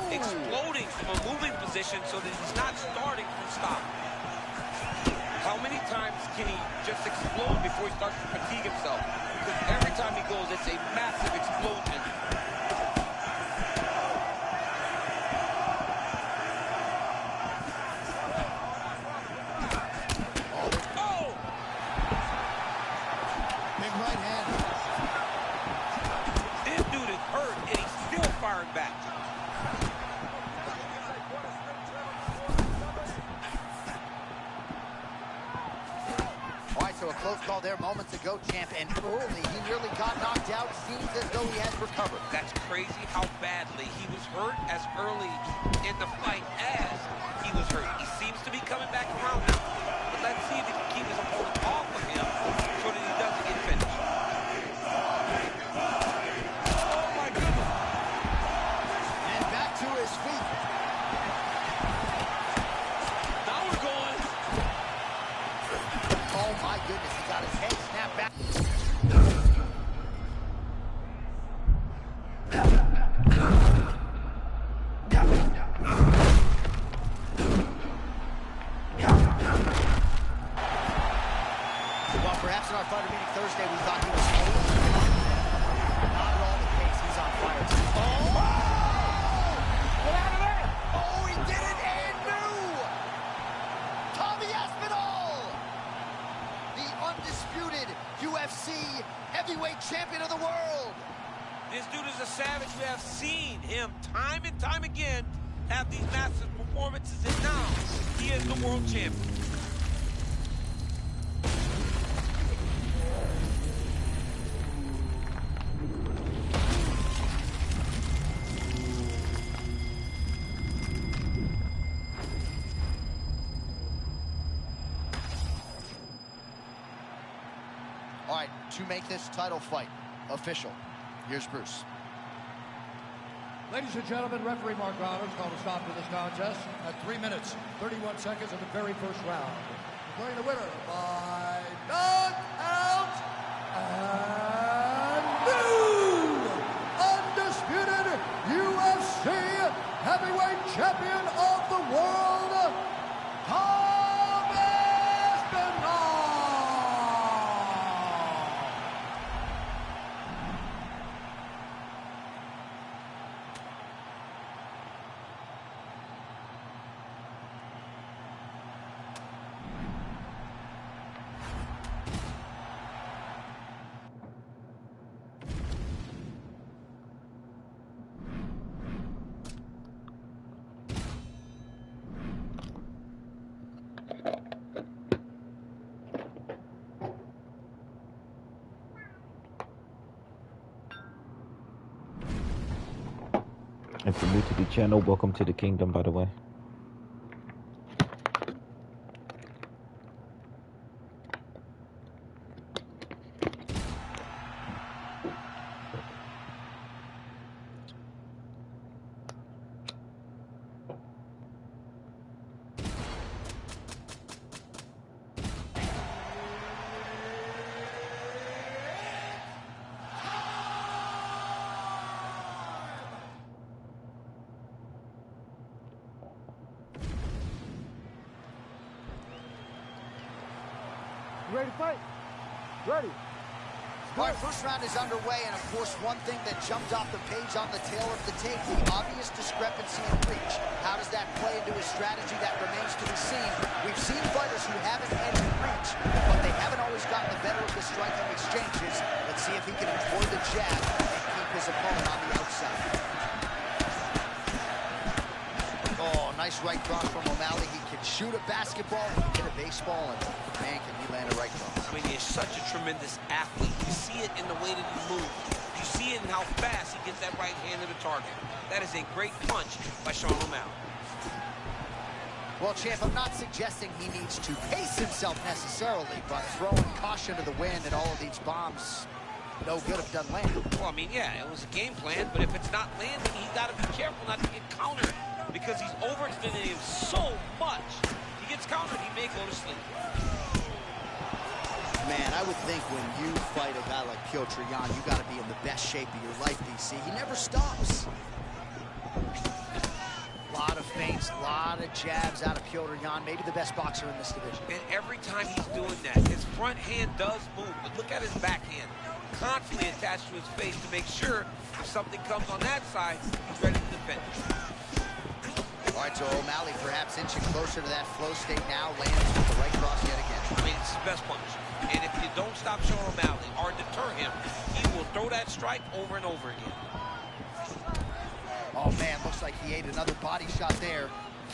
exploding from a moving position so that he's not starting from stop. How many times can he just explode before he starts to fatigue himself? Because every time he goes, it's a massive explosion. Big right hand. This dude is hurt, and he's still firing back. So a close call there moments ago, champ, and early he nearly got knocked out. Seems as though he has recovered. That's crazy how badly he was hurt as early in the fight as he was hurt. He seems to be coming back around now. But let's see if he can keep his opponent off of him so that he doesn't get finished. Oh my goodness. And back to his feet. Now we're going. Oh my goodness, he got his head snapped back. Well, perhaps in our fighter meeting Thursday, we thought he was old. Not at all the case. He's on fire. Oh! Get out of there! Oh, he did it and knew! Tommy Aspinall! The undisputed UFC heavyweight champion of the world. This dude is a savage. We have seen him time and time again have these massive performances, and now he is the world champion. All right, to make this title fight official, here's Bruce. Ladies and gentlemen, referee Mark Roberts called a stop to this contest at 3 minutes, 31 seconds of the very first round. Declaring the winner by knockout and new undisputed UFC heavyweight champion of the world, Tom Aspinall. If you're new to the channel, welcome to the kingdom, by the way. You ready to fight? Ready. All right, first round is underway, and of course, one thing that jumped off the page on the tail of the tape, the obvious discrepancy in reach. How does that play into his strategy? That remains to be seen. We've seen fighters who haven't had reach, but they haven't always gotten the better of the striking exchanges. Let's see if he can employ the jab and keep his opponent on the outside. Oh, nice right cross from O'Malley. He can shoot a basketball, he can hit a baseball, and man, can he land a right cross. I mean, he's such a tremendous athlete. You see it in the way that he moves. You see it in how fast he gets that right hand to the target. That is a great punch by Sean O'Malley. Well, champ, I'm not suggesting he needs to pace himself necessarily, but throwing caution to the wind and all of these bombs, no good if it doesn't land. Well, I mean, yeah, it was a game plan, but if it's not landing, he's got to be careful not to get countered because he's overextending him so much. He gets countered, he may go to sleep. Man, I would think when you fight a guy like Piotr Yan, you got to be in the best shape of your life, DC. He never stops. A lot of feints, a lot of jabs out of Piotr Yan, maybe the best boxer in this division. And every time he's doing that, his front hand does move, but look at his backhand. Constantly attached to his face to make sure if something comes on that side, he's ready to defend. All right, so O'Malley perhaps inching closer to that flow state now, lands with the right cross yet again. I mean, it's his best punch. And if you don't stop Sean O'Malley or deter him, he will throw that strike over and over again. Oh, man, looks like he ate another body shot there.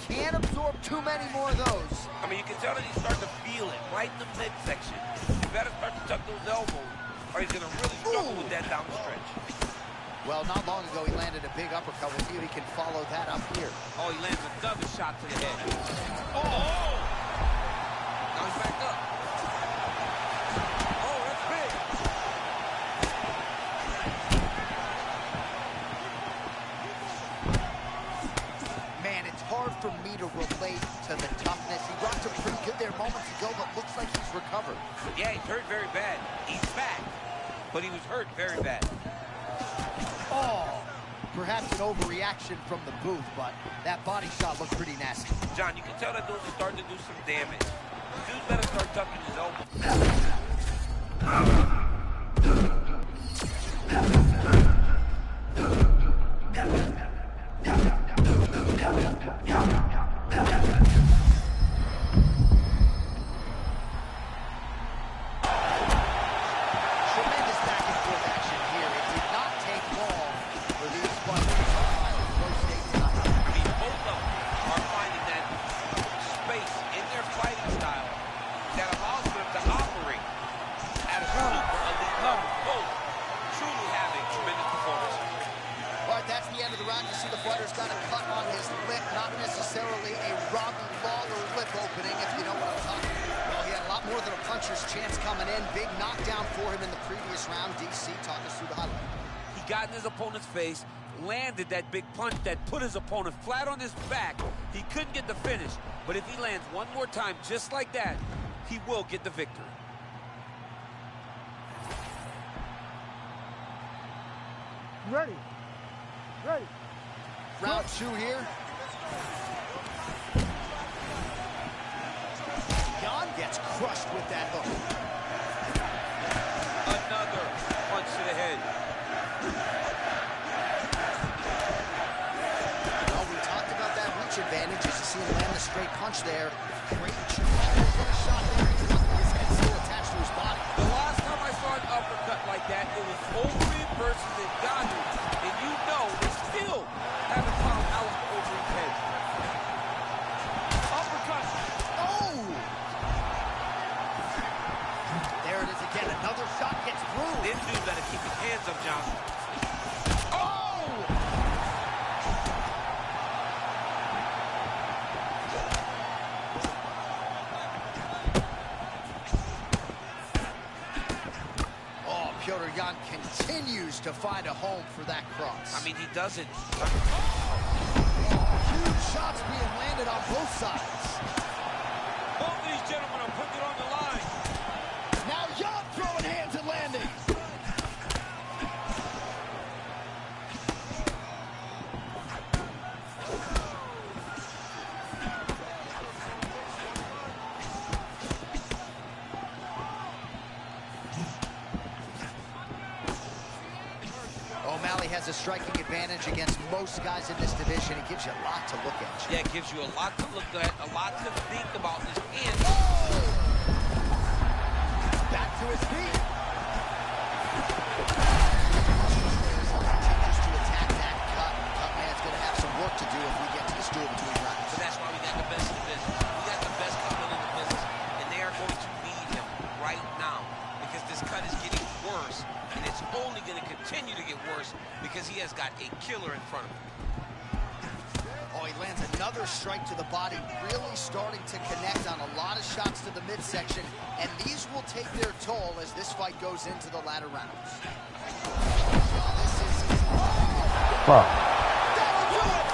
Can't absorb too many more of those. I mean, you can tell that he's starting to feel it right in the midsection. You better start to tuck those elbows, or he's going to really struggle with that down the stretch. Well, not long ago, he landed a big uppercut. We'll see if he can follow that up here. Oh, he lands another shot to the head. Oh! Now he's back up. Oh, that's big. Man, it's hard for me to relate to the toughness. He rocked him pretty good there moments ago, but looks like he's recovered. Yeah, he's hurt very bad. He's back, but he was hurt very bad. Oh, perhaps an overreaction from the booth, but that body shot looked pretty nasty. John, you can tell that dude's starting to do some damage. Dude's better start tucking his elbow. Chance coming in. Big knockdown for him in the previous round. DC, talk us through the highlight. He got in his opponent's face, landed that big punch that put his opponent flat on his back. He couldn't get the finish, but if he lands one more time just like that, he will get the victory. Ready. Ready. Round two here. Yan gets crushed with that hook. Another punch to the head. Well, we talked about that reach advantage as you see him land the straight punch there. Great shot there. His head still attached to his body. The last time I saw an uppercut like that, it was Overeem versus Ngannou, and you know they still haven't found Alistair Overeem's head. Uppercut. Oh! There it is again. Another shot gets through. This dude better keep his hands up, John. Oh! Oh, Piotr Yan continues to find a home for that cross. I mean, he doesn't. Huge shots being landed on both sides. Both of these gentlemen are putting it on the line. Now Yan throwing hands and landing. O'Malley has a striking advantage against most guys in this division. It gives you a lot to look at. Yeah, it gives you a lot to look at, a lot to think about in his hands. Oh! Back to his feet. Continues to attack that cut. Cut man's going to have some work to do if we get to this duel between rounds. But that has got a killer in front of him. Oh, he lands another strike to the body, really starting to connect on a lot of shots to the midsection, and these will take their toll as this fight goes into the latter rounds. Fuck. That'll do it!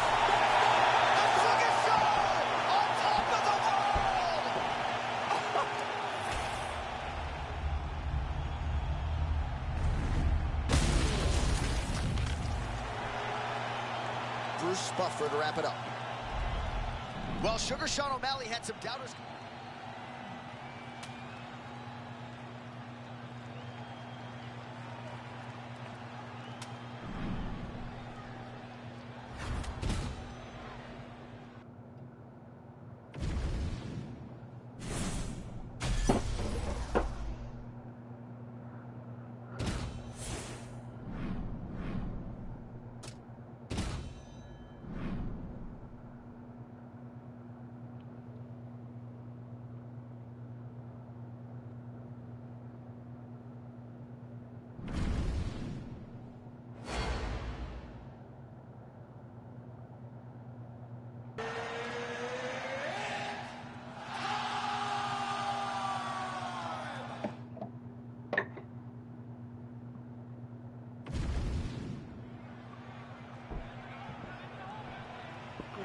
The biggest show on top of the world! Bruce Buffer to wrap it up. Well, Sugar Sean O'Malley had some doubters.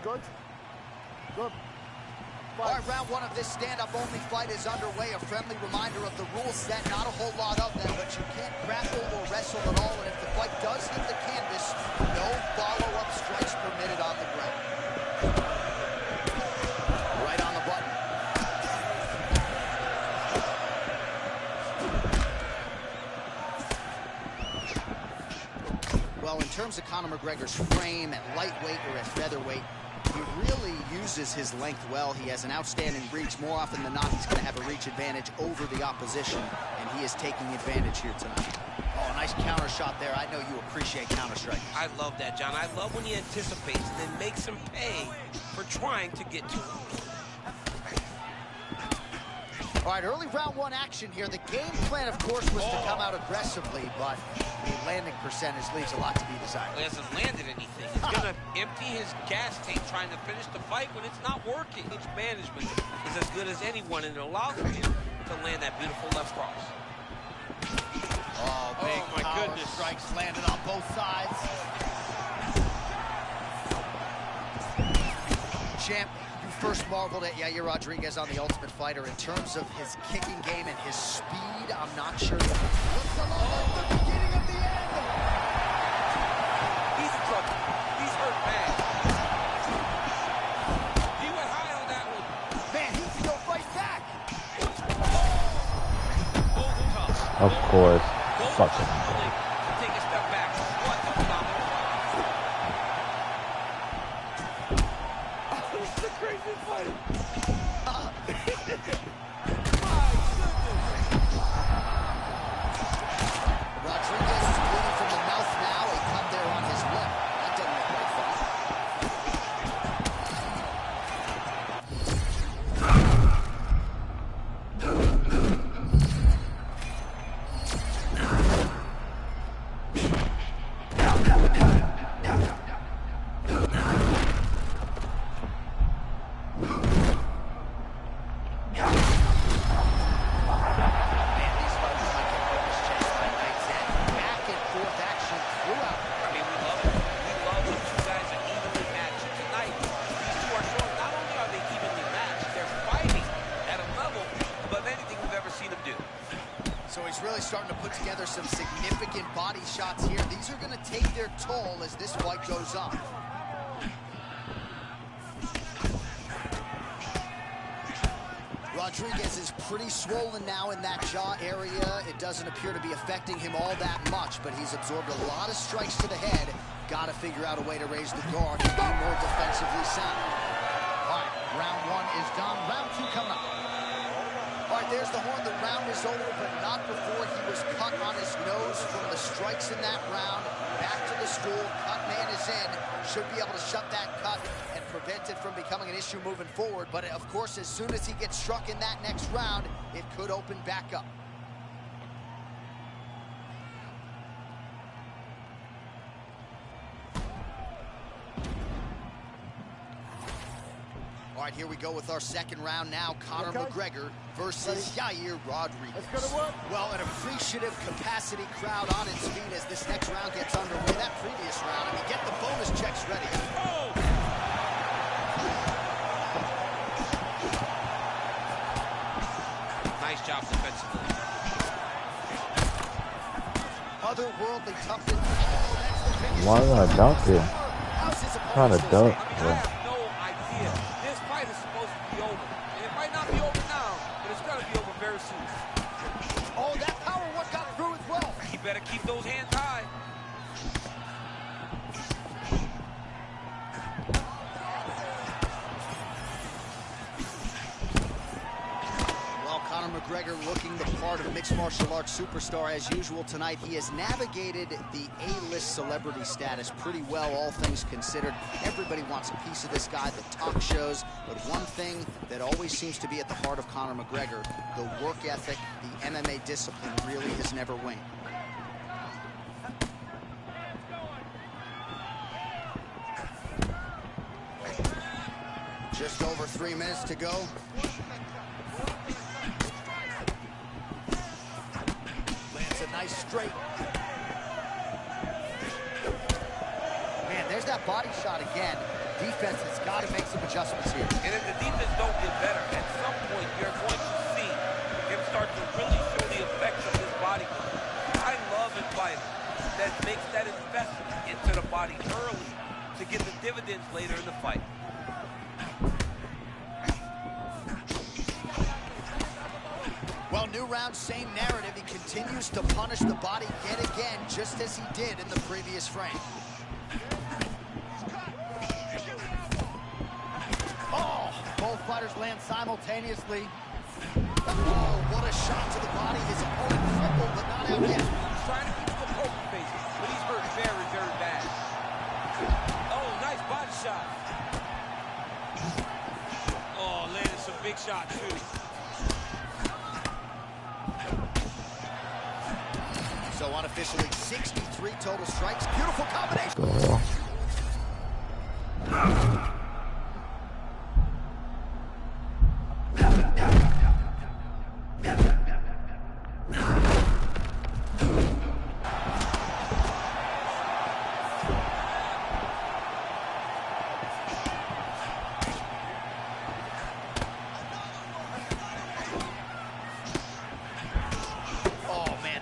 Good? Good. All right, round one of this stand-up only fight is underway. A friendly reminder of the rule set, not a whole lot of them, but you can't grapple or wrestle at all, and if the fight does hit the canvas, no follow-up strikes permitted on the ground. Right on the button. Well, in terms of Conor McGregor's frame at lightweight or at featherweight, he really uses his length well. He has an outstanding reach. More often than not, he's going to have a reach advantage over the opposition, and he is taking advantage here tonight. Oh, nice counter shot there. I know you appreciate counter strikes. I love that, John. I love when he anticipates and then makes him pay for trying to get to him. All right, early round one action here. The game plan, of course, was to come out aggressively, but the landing percentage leaves a lot to be desired. He hasn't landed anything. He's going to empty his gas tank trying to finish the fight when it's not working. His management is as good as anyone, and it allows him to land that beautiful left cross. Oh, big my power goodness. strikes landed on both sides. Champ, you first marveled at Yair Rodriguez on The Ultimate Fighter. In terms of his kicking game and his speed, I'm not sure. Looks a lot like the beginning of the end. He's in trouble. He's hurt bad. He went high on that one. Man, he can go right back. Tough. Of course. Fuck it. Take a step back. What a phenomenal fight. This is a crazy fight. Rodriguez is bleeding from the mouth now. A cut there on his lip. That doesn't look right fun. Starting to put together some significant body shots here. These are going to take their toll as this fight goes on. Rodriguez is pretty swollen now in that jaw area. It doesn't appear to be affecting him all that much, but he's absorbed a lot of strikes to the head. Got to figure out a way to raise the guard and be more defensively sound. All right, round one is done. Round two coming up. All right, there's the horn. The round is over, but not before he was cut on his nose from the strikes in that round. Back to the stool. Cut man is in. Should be able to shut that cut and prevent it from becoming an issue moving forward. But, of course, as soon as he gets struck in that next round, it could open back up. All right, here we go with our second round now. Conor McGregor versus Yair Rodriguez. Let's go to work. Well, an appreciative capacity crowd on its feet as this next round gets underway. That previous round, I mean, get the bonus checks ready. Oh! Nice job defensively. Otherworldly toughness. Oh, that's the biggest. Why would I dunk it? How's his Trying opponent to still dunk. standing? I mean, I have no idea. This fight is supposed to be over. And it might not be over now, but it's going to be over very soon. Oh, that power what got through as well. He better keep those hands high. Well, Conor McGregor looking the part of mixed martial arts superstar as usual tonight. He has navigated the A-list celebrity status pretty well, all things considered. Everybody wants a piece of this guy, the talk shows. But one thing that always seems to be at the heart of Conor McGregor, the work ethic, the MMA discipline really has never waned. Just over 3 minutes to go. Lands a nice straight. Man, there's that body shot again. Defense has got to make some adjustments here. And if the defense don't get better, at some point you're going to see him start to really show the effects of his body. I love a fighter that makes that investment into the body early to get the dividends later in the fight. Well, new round, same narrative. He continues to punish the body yet again, just as he did in the previous frame. Oh, both fighters land simultaneously. Oh, what a shot to the body. His opponent crippled, but not out yet. He's trying to keep the poker face, but he's hurt very, very bad. Oh, nice body shot. Oh, landed some big shots, too. So unofficially, 63 total strikes. Beautiful combination. Go.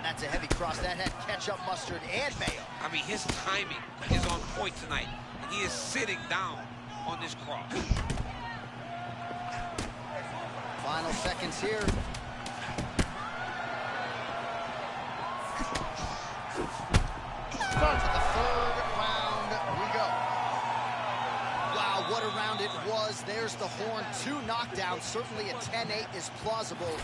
That's a heavy cross. That had ketchup, mustard, and mayo. I mean, his timing is on point tonight. He is sitting down on this cross. Final seconds here. To the third round we go. Wow, what a round it was. There's the horn. 2 knockdowns. Certainly a 10-8 is plausible.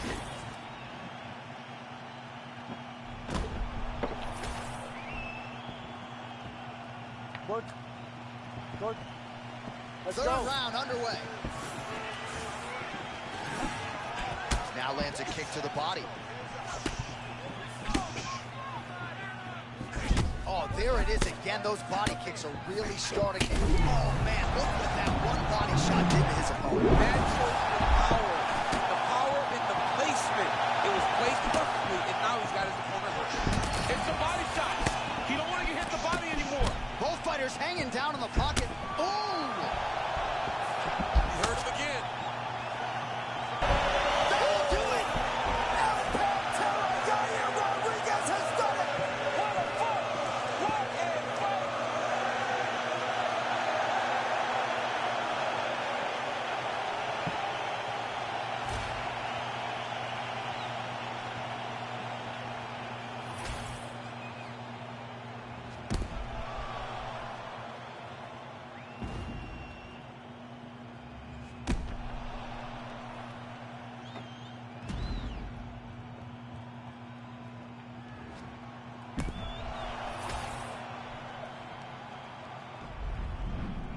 Good. Good. Let's Third go. round underway. Now lands a kick to the body. Oh, there it is again. Those body kicks are really starting. Oh, man, look what that one body shot did to his opponent. That shows the power in the placement. It was placed perfectly, and now he's got his opponent hurt. It's a body shot. He don't want to get hit the body anymore. Both fighters hanging down in the pocket. Boom! He hurt him again. That'll do it! Yair Rodriguez has done it! What a fight! What a fight!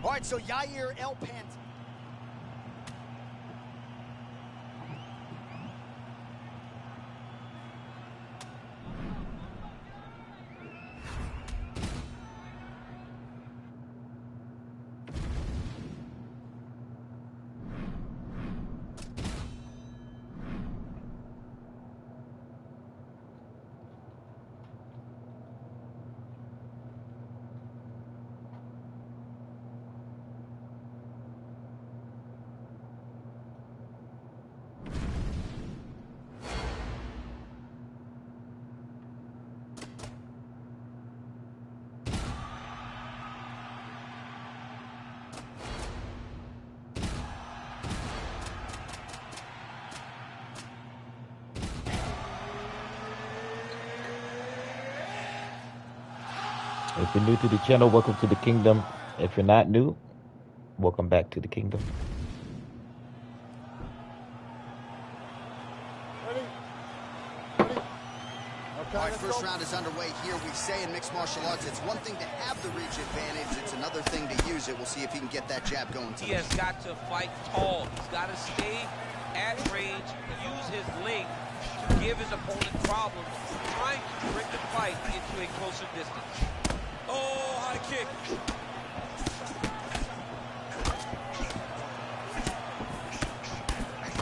All right, so Yair El Pant. If you're new to the channel, welcome to the kingdom. If you're not new, welcome back to the kingdom. All right, first round is underway here. We say in mixed martial arts, it's one thing to have the reach advantage. It's another thing to use it. We'll see if he can get that jab going tonight. He has got to fight tall. He's got to stay at range, use his length to give his opponent problems, trying to bring the fight into a closer distance. Oh, high kick.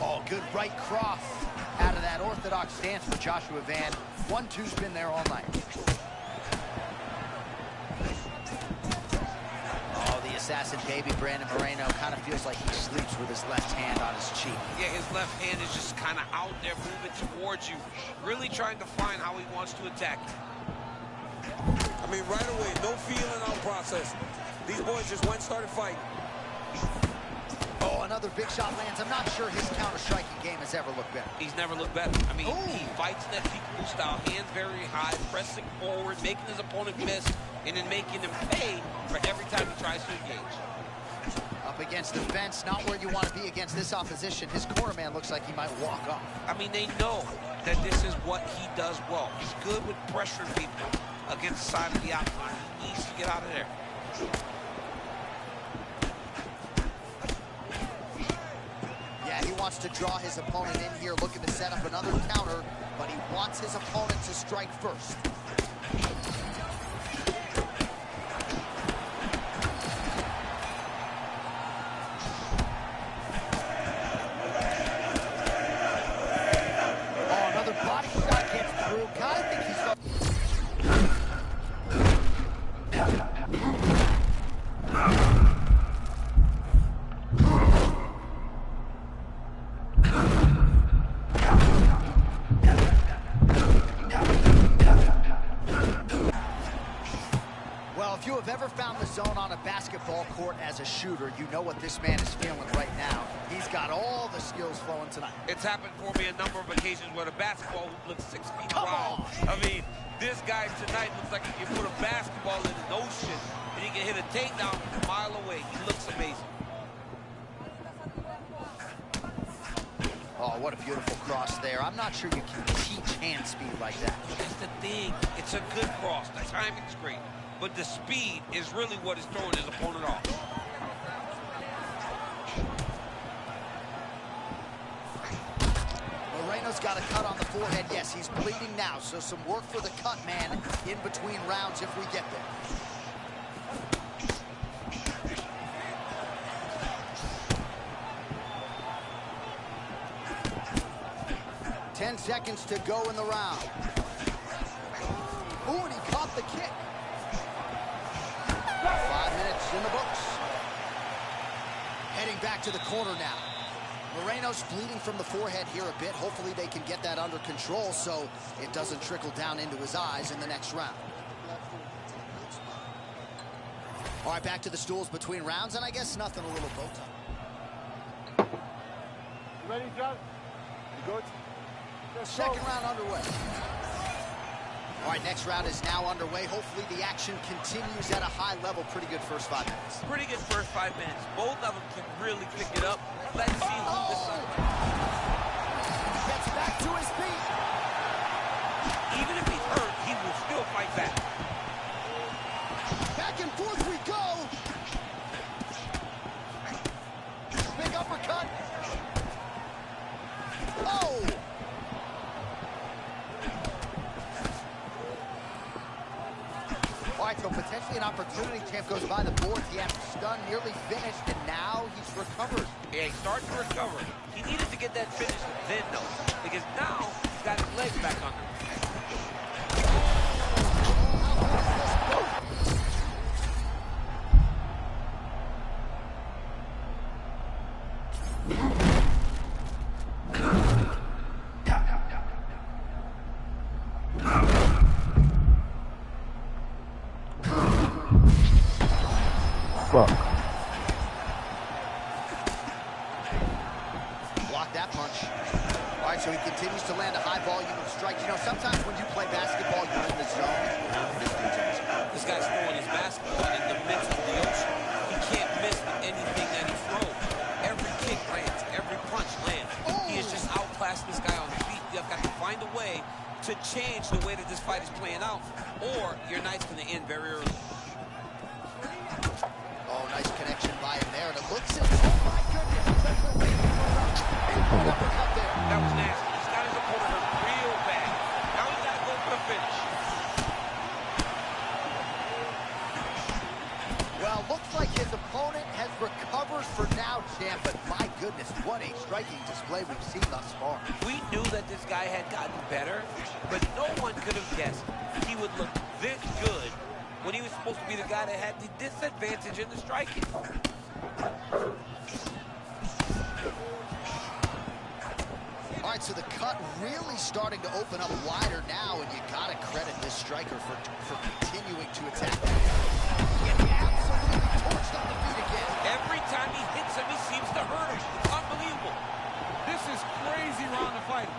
Oh, good right cross out of that orthodox stance for Joshua Van. 1-2's been there all night. Oh, the assassin baby Brandon Moreno kind of feels like he sleeps with his left hand on his cheek. Yeah, his left hand is just kind of out there moving towards you, really trying to find how he wants to attack you. I mean, right away, no feeling out process. These boys just went and started fighting. Oh, another big shot lands. I'm not sure his counter-striking game has ever looked better. He's never looked better. I mean, he fights in that peekaboo style, hands very high, pressing forward, making his opponent miss, and then making him pay for every time he tries to engage. Up against the fence, not where you want to be against this opposition. His corner man looks like he might walk off. I mean, they know that this is what he does well. He's good with pressuring people against the side of the outline. He needs to get out of there. Yeah, he wants to draw his opponent in here, looking to set up another counter, but he wants his opponent to strike first. Oh, another body shot gets through. God, I think he's... Well, if you have ever found the zone on a basketball court as a shooter, you know what this man is feeling right now. He's got all the skills flowing tonight. It's happened for me a number of occasions where the basketball hoop looks 6 feet wide. I mean, this guy tonight looks like he can put a basketball in an ocean and he can hit a takedown from a mile away. He looks amazing. Oh, what a beautiful cross there. I'm not sure you can teach hand speed like that. That's the thing. It's a good cross. The timing's great. But the speed is really what is throwing his opponent off. Moreno's got a cut on the forehead. Yes, he's bleeding now, so some work for the cut man in between rounds if we get there. Ten seconds to go in the round. Ooh, and he caught the kick. 5 minutes in the books. Heading back to the corner now. Moreno's bleeding from the forehead here a bit. Hopefully they can get that under control so it doesn't trickle down into his eyes in the next round. All right, back to the stools between rounds, and I guess nothing a little bow tie. You ready, John? You good? Second round underway. All right, next round is now underway. Hopefully the action continues at a high level. Pretty good first 5 minutes. Pretty good first 5 minutes. Both of them can really pick it up. Let's see who decides. Gets back to his feet. Even if he's hurt, he will still fight back. Back and forth we go. Big uppercut. Oh! All right, so potentially an opportunity. Champ goes by the board. He has stunned, nearly finished, and now he's recovered. Yeah, he's starting to recover. He needed to get that finish then, though, because now he's got his legs back under him. Fuck. Block that punch. All right, right, so he continues to land a high volume of strikes. You know, sometimes when you play basketball, you're in the zone. This dude's in the zone. This guy's throwing his basketball in the midst of the ocean. He can't miss anything that he throws. Every kick lands. Every punch lands. He is just outclassing this guy on the feet. You've got to find a way to change the way that this fight is playing out, or your night's going to end very early. Oh, nice connection by him there, and it looks as, oh my goodness, uppercut there. That was nasty. He's got his opponent hurt real bad. Now he's got to go for the finish. Well, looks like his opponent has recovered for now, champ, but my goodness, what a striking display we've seen thus far. We knew that this guy had gotten better, but no one could have guessed he would look this good when he was supposed to be the guy that had the disadvantage in the striking. All right, so the cut really starting to open up wider now, and you got to credit this striker for continuing to attack. Getting absolutely torched on the feet again. Every time he hits him, he seems to hurt him. It's unbelievable. This is crazy round of fighting.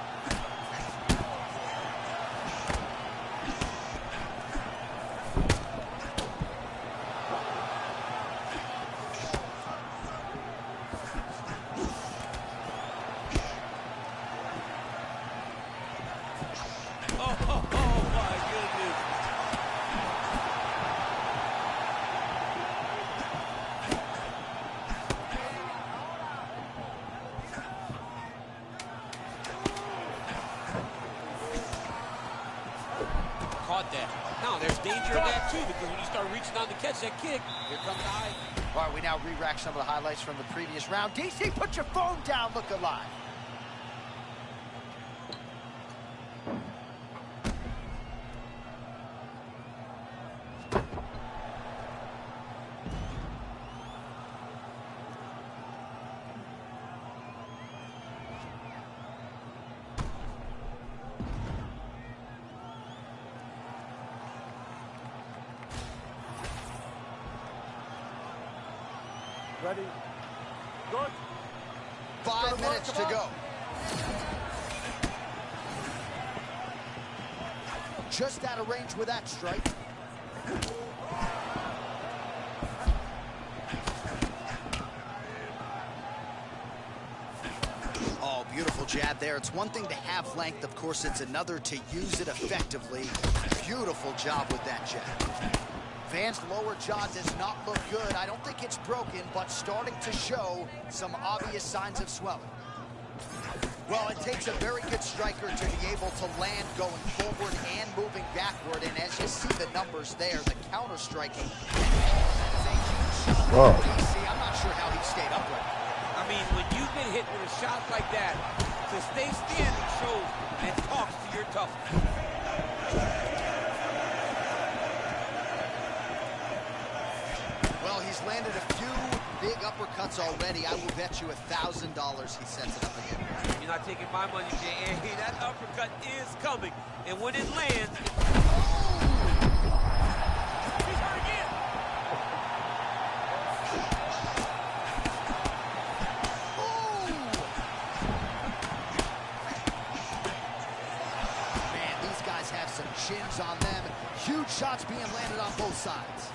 Caught that. Now, there's danger in that, too, because when you start reaching down to catch that kick, here comes the high. All right, we now re-rack some of the highlights from the previous round. DC, put your phone down, look alive. Ready? Good. 5 minutes to go. Just out of range with that strike. Oh, beautiful jab there. It's one thing to have length. Of course, it's another to use it effectively. Beautiful job with that jab. Van's lower jaw does not look good. I don't think it's broken, but starting to show some obvious signs of swelling. Well, it takes a very good striker to be able to land going forward and moving backward. And as you see the numbers there, the counter striking. That is a huge shot from DC. I'm not sure how he stayed upright. I mean, when you've been hit with a shot like that, to stay standing shows and talks to your toughness. Well, he's landed a few big uppercuts already. I will bet you $1,000 he sets it up again. You're not taking my money, Jay. Hey, that uppercut is coming. And when it lands, it's... He's hurt again. Man, these guys have some chins on them. Huge shots being landed on both sides.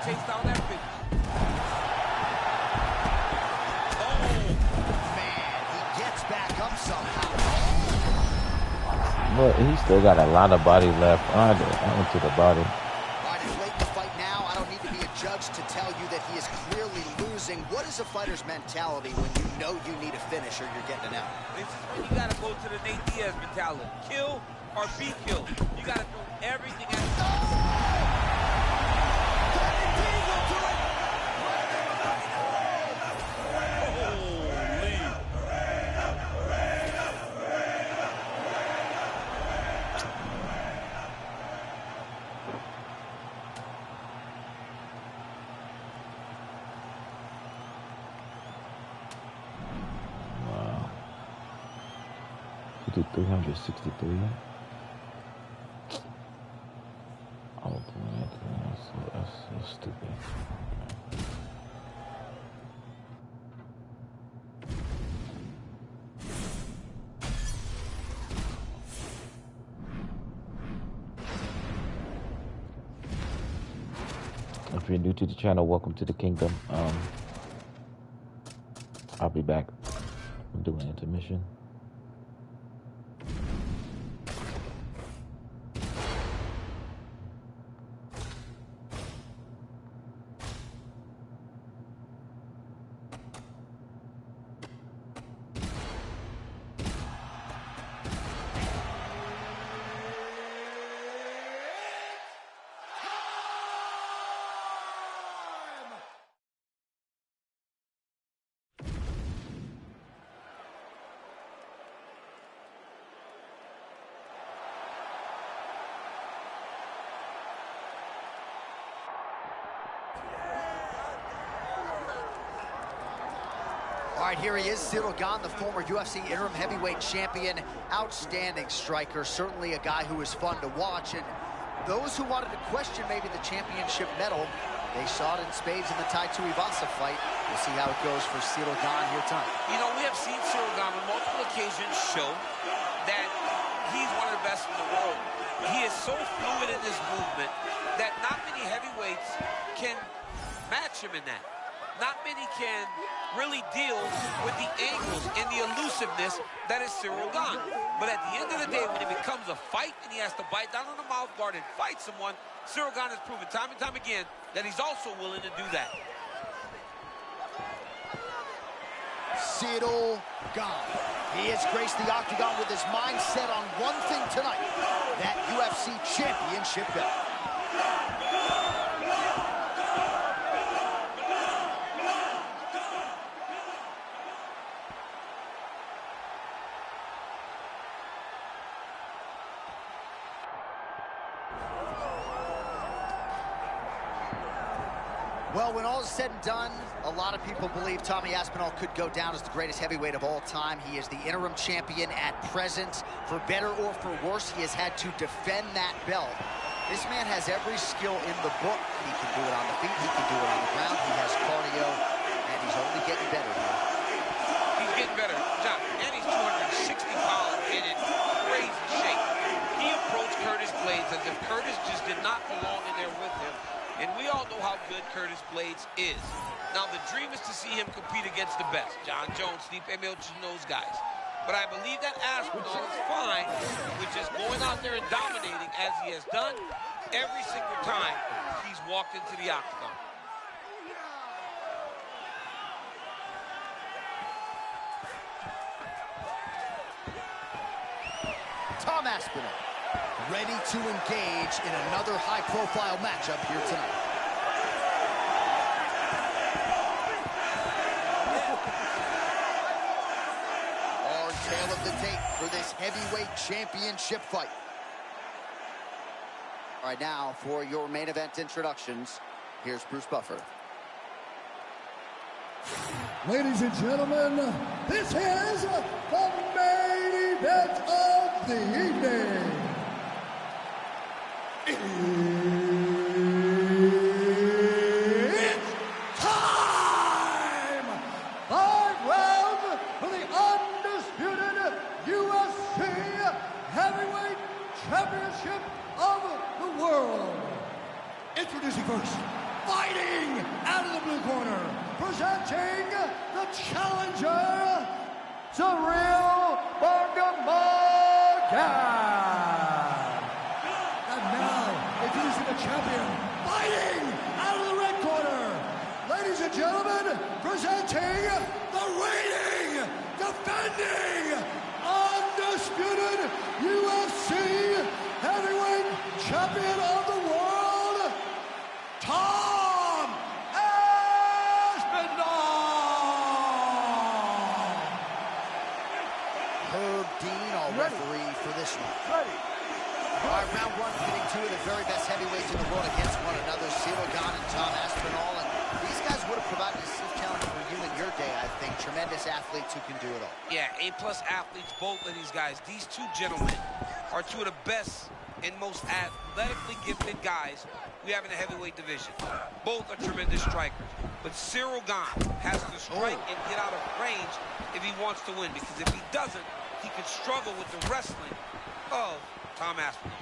Chase down that finish. Oh, man, he gets back up somehow. But he still got a lot of body left onto the body. All right, it's late in the fight now. I don't need to be a judge to tell you that he is clearly losing. What is a fighter's mentality when you know you need a finish or you're getting it out? This is when you got to go to the Nate Diaz mentality. Kill or be killed. You got to throw everything at it. Wow. 363. Oh, boy. stupid. If you're new to the channel, welcome to the kingdom. I'll be back. I'm doing intermission. All right, here he is, Ciryl Gane, the former UFC interim heavyweight champion. Outstanding striker, certainly a guy who is fun to watch. And those who wanted to question maybe the championship medal, they saw it in spades in the Tai Tuivasa fight. We'll see how it goes for Ciryl Gane here tonight. You know, we have seen Ciryl Gane on multiple occasions show that he's one of the best in the world. He is so fluid in his movement that not many heavyweights can match him in that. Not many can really deal with the angles and the elusiveness that is Ciryl Gane. But at the end of the day, when it becomes a fight and he has to bite down on the mouth guard and fight someone, Ciryl Gane has proven time and time again that he's also willing to do that. Ciryl Gane. He has graced the octagon with his mind set on one thing tonight, that UFC championship belt. Well, when all is said and done, a lot of people believe Tommy Aspinall could go down as the greatest heavyweight of all time. He is the interim champion at present. For better or for worse, he has had to defend that belt. This man has every skill in the book. He can do it on the feet, he can do it on the ground, he has cardio, and he's only getting better here. He's getting better, John, and he's 260 pounds and in crazy shape. He approached Curtis Blades as if Curtis just did not belong in there with him. And we all know how good Curtis Blades is. Now, the dream is to see him compete against the best. John Jones, Stipe Miocic, those guys. But I believe that Aspinall is fine with just going out there and dominating as he has done every single time he's walked into the octagon. Tom Aspinall, ready to engage in another high-profile matchup here tonight. Our tale of the tape for this heavyweight championship fight. All right, now for your main event introductions, here's Bruce Buffer. Ladies and gentlemen, this is the main event of the evening. It's time! 5 rounds for the undisputed UFC Heavyweight Championship of the world. Introducing first, fighting out of the blue corner, presenting the challenger, Ciryl Gane. And now, introducing the champion, fighting out of the red corner. Ladies and gentlemen, presenting the reigning, defending, undisputed UFC Heavyweight Champion of the world, Tom Aspinall. Herb Dean, our referee for this one. Ready. All right, round one, pitting two of the very best heavyweights in the world against one another, Ciryl Gane and Tom Aspinall. And these guys would have provided a stiff challenge for you in your day, I think. Tremendous athletes who can do it all. Yeah, A-plus athletes, both of these guys. These two gentlemen are two of the best and most athletically gifted guys we have in the heavyweight division. Both are tremendous strikers. But Cyril Gane has to strike and get out of range if he wants to win, because if he doesn't, he could struggle with the wrestling of Tom Aspinall.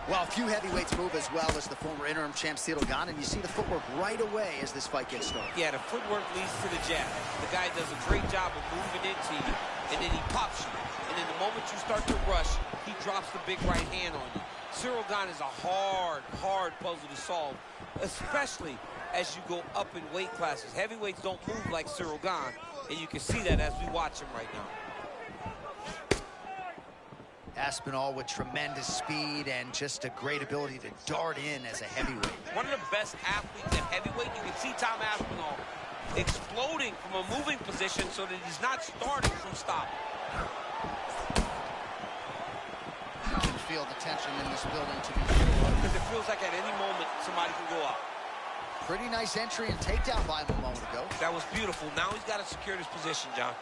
Well, a few heavyweights move as well as the former interim champ Cyril Gane, and you see the footwork right away as this fight gets started. Yeah, the footwork leads to the jab. The guy does a great job of moving into you, and then he pops you. And then the moment you start to rush, he drops the big right hand on you. Cyril Gane is a hard puzzle to solve, especially as you go up in weight classes. Heavyweights don't move like Cyril Gane, and you can see that as we watch him right now. Aspinall with tremendous speed and just a great ability to dart in as a heavyweight. One of the best athletes at heavyweight. You can see Tom Aspinall exploding from a moving position so that he's not starting from stop. You can feel the tension in this building, to be sure. Because it feels like at any moment somebody can go out. Pretty nice entry and takedown by him a moment ago. That was beautiful. Now he's got to secure this position, John.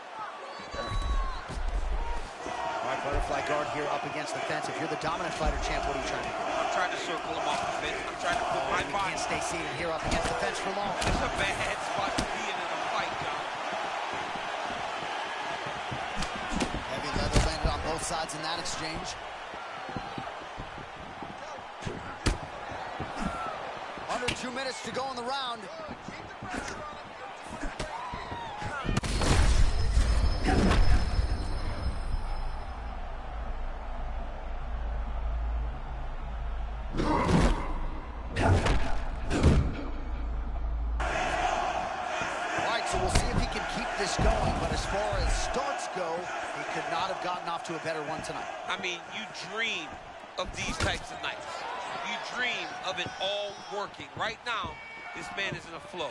All right, butterfly guard here up against the fence. If you're the dominant fighter, champ, what are you trying to do? I'm trying to circle him off the fence. I'm trying to put my You body. can't stay seated here up against the fence for long. This is a bad spot to be in a fight, John. Heavy leather landed on both sides in that exchange. Under 2 minutes to go in the round. To a better one tonight. I mean, you dream of these types of nights. You dream of it all working. Right now, this man is in a flow.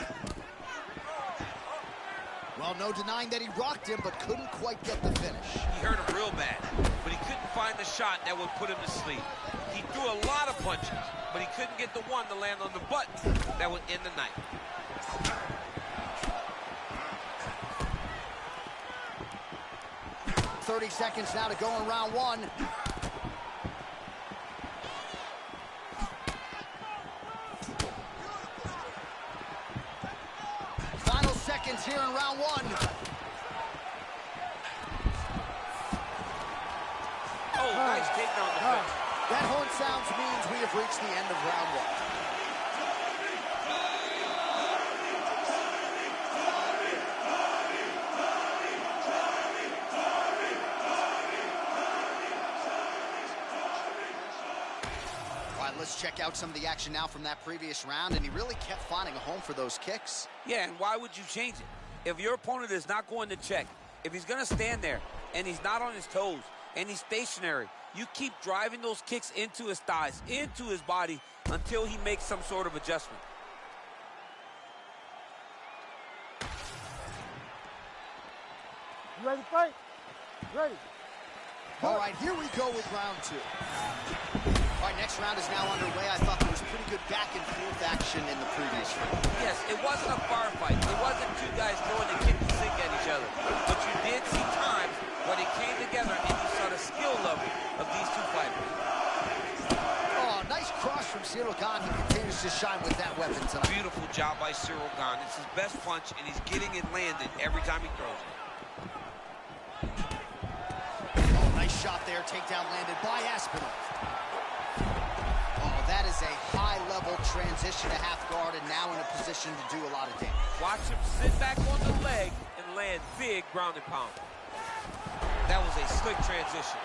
Well, no denying that he rocked him, but couldn't quite get the finish. He hurt him real bad, but he couldn't find the shot that would put him to sleep. He threw a lot of punches, but he couldn't get the one to land on the button that would end the night. 30 seconds now to go in round one. Final seconds here in round one. Oh, nice takedown defense. That horn sounds means we have reached the end of round one. Let's check out some of the action now from that previous round, and he really kept finding a home for those kicks. Yeah, and why would you change it? If your opponent is not going to check, if he's going to stand there and he's not on his toes and he's stationary, you keep driving those kicks into his thighs, into his body, until he makes some sort of adjustment. You ready to fight? Ready. All right, here we go with round two. All right, next round is now underway. I thought there was pretty good back and forth action in the previous round. Yes, it wasn't a firefight. It wasn't two guys throwing the kick and sink at each other. But you did see times where they came together and you saw the skill level of these two fighters. Oh, nice cross from Cyril Gane. He continues to shine with that weapon tonight. Beautiful job by Cyril Gane. It's his best punch, and he's getting it landed every time he throws it. Oh, nice shot there. Takedown landed by Aspinall. That is a high-level transition to half guard and now in a position to do a lot of damage. Watch him sit back on the leg and land big ground and pound. That was a slick transition.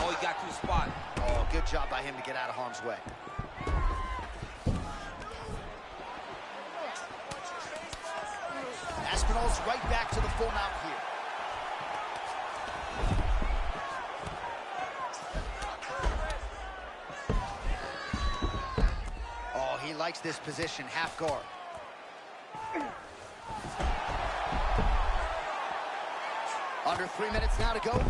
Oh, he got to the spot. Oh, good job by him to get out of harm's way. Aspinall's right back to the full mount here. He likes this position, half guard. Under 3 minutes now to go.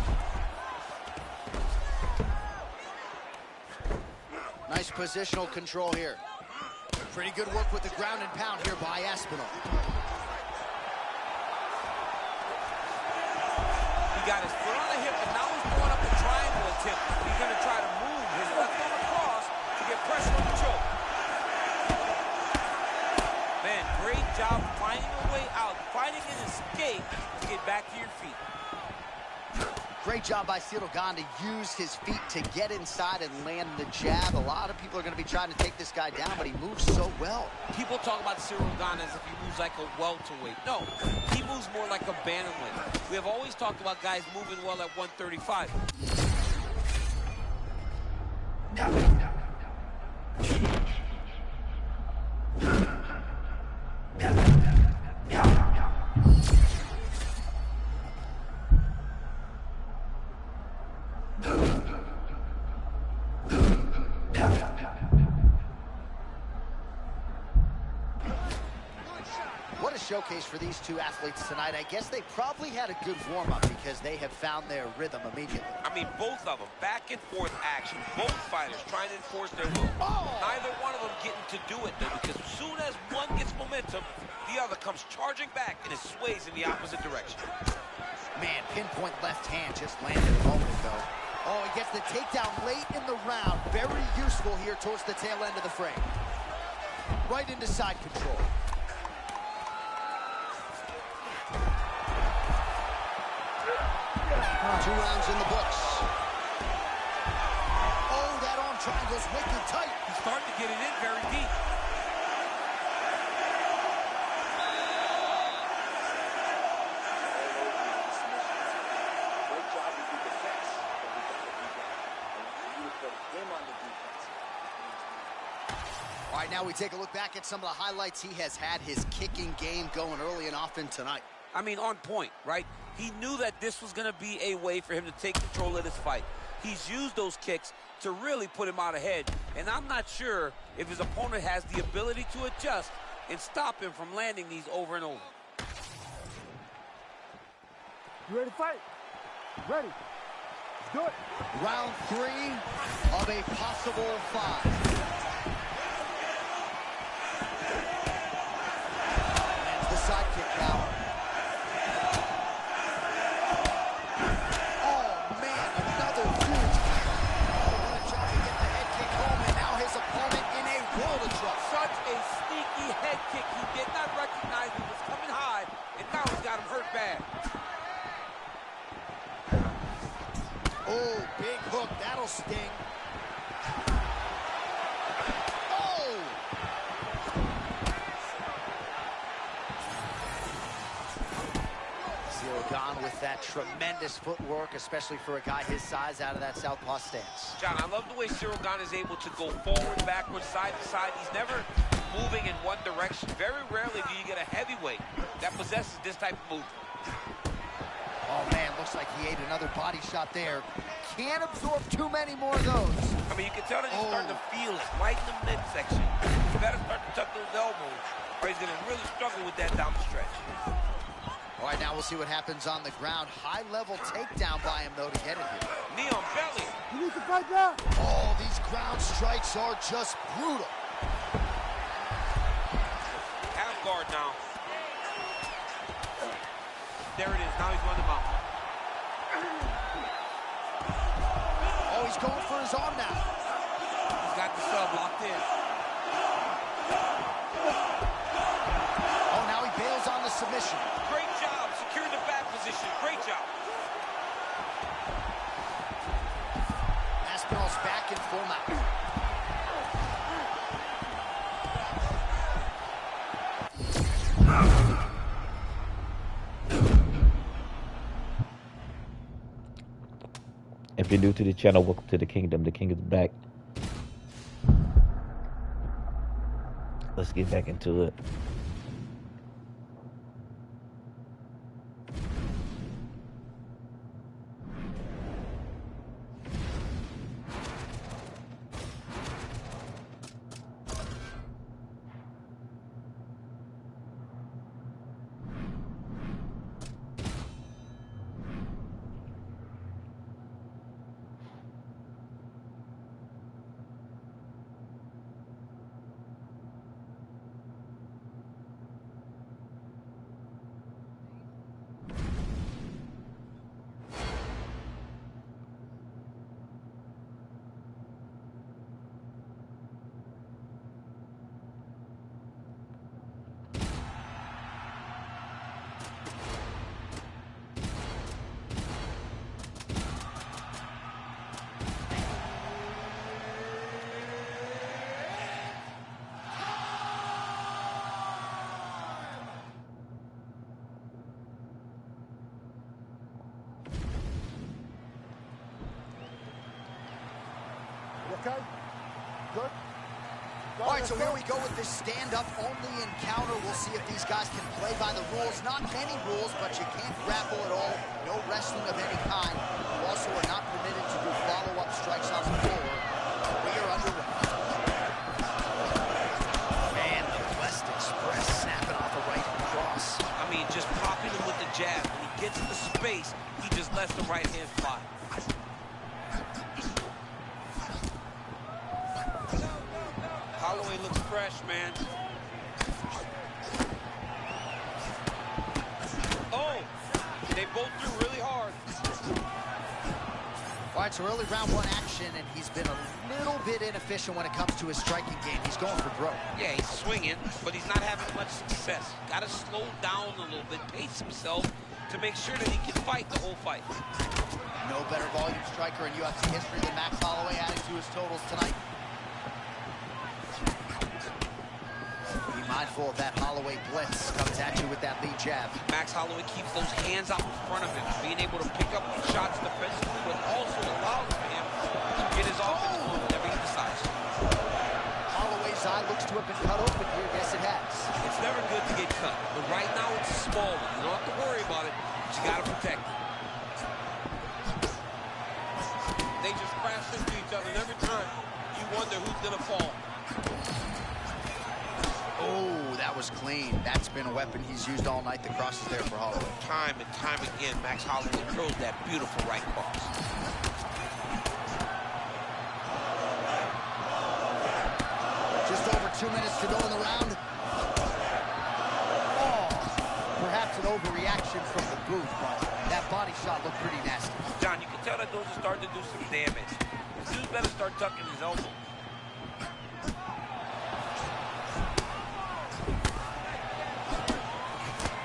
Nice positional control here. Pretty good work with the ground and pound here by Aspinall. He got his foot on the hip, and now he's throwing up a triangle attempt. He's going to try to move his left arm across to get pressure on the choke. Man, great job finding a way out, finding an escape to get back to your feet. Great job by Ciryl Gane to use his feet to get inside and land the jab. A lot of people are going to be trying to take this guy down, but he moves so well. People talk about Ciryl Gane as if he moves like a welterweight. No, he moves more like a bantamweight. We have always talked about guys moving well at 135. What a showcase for these two athletes tonight. I guess they probably had a good warm-up because they have found their rhythm immediately. I mean, both of them, back and forth action. Both fighters trying to enforce their will. Neither one of them getting to do it, though, because as soon as one gets momentum, the other comes charging back and it sways in the opposite direction. Man, pinpoint left hand just landed a moment ago. Oh, he gets the takedown late in the round. Very useful here towards the tail end of the frame. Right into side control. Two rounds in the books. Oh, that arm triangle's wicked tight. He's starting to get it in very deep. Great job with the defense, but we got to do that. And you put him on the defense. All right, now we take a look back at some of the highlights. He has had his kicking game going early and often tonight. I mean, on point, right? He knew that this was going to be a way for him to take control of this fight. He's used those kicks to really put him out ahead, and I'm not sure if his opponent has the ability to adjust and stop him from landing these over and over. You ready to fight? Ready. Let's do it. Round 3 of a possible 5. Lands the side kick now. Oh, man, another huge kick. Gonna try to get the head kick home, and now his opponent in a world of trouble. Such a sneaky head kick. He did not recognize it was coming high, and now he's got him hurt bad. Oh, big hook. That'll sting. Oh! Ciryl Gane with that tremendous footwork, especially for a guy his size out of that southpaw stance. John, I love the way Ciryl Gane is able to go forward, backwards, side to side. He's never moving in one direction. Very rarely do you get a heavyweight that possesses this type of movement. Oh, man, looks like he ate another body shot there. Can't absorb too many more of those. I mean, you can tell that he's starting to feel it right in the midsection. You better start to tuck those elbows, or he's going to really struggle with that down the stretch. All right, now we'll see what happens on the ground. High-level takedown by him, though, to get it here. Knee on belly. You need to fight now. Oh, these ground strikes are just brutal. Half guard now. There it is. Now he's running the mount. Oh, he's going for his arm now. He's got the sub locked in. Oh, now he bails on the submission. Great job. Secured the back position. Great job. Aspinall's back in full mount. If you're new to the channel, welcome to the kingdom. The king is back. Let's get back into it. Okay? Good? All right, so here we go with this stand-up only encounter. We'll see if these guys can play by the rules. Not many rules, but you can't grapple at all. No wrestling of any kind. You also are not permitted to do follow-up strikes on the floor. We are underway. Man, the West Express snapping off a right cross. I mean, just popping him with the jab. When he gets into space, he just lets the right hand fly. Holloway looks fresh, man. Oh, they both threw really hard. All right, so early round one action, and he's been a little bit inefficient when it comes to his striking game. He's going for broke. Yeah, he's swinging, but he's not having much success. Got to slow down a little bit, pace himself to make sure that he can fight the whole fight. No better volume striker in UFC history than Max Holloway, adding to his totals tonight. Be mindful of that Holloway blitz. Comes at you with that lead jab. Max Holloway keeps those hands out in front of him, being able to pick up shots defensively, but also allows for him to get his offense moving whenever he decides. Holloway's eye looks to have been cut open here. Yes, it has. It's never good to get cut, but right now it's a small one. You don't have to worry about it, but you got to protect it. They just crash into each other, and every time you wonder who's going to fall. Oh, that was clean. That's been a weapon he's used all night. The cross is there for Holloway. Time and time again, Max Holloway throws that beautiful right cross. Just over 2 minutes to go in the round. Oh, perhaps an overreaction from the booth, but that body shot looked pretty nasty. John, you can tell that those are starting to do some damage. This dude better start tucking his elbow.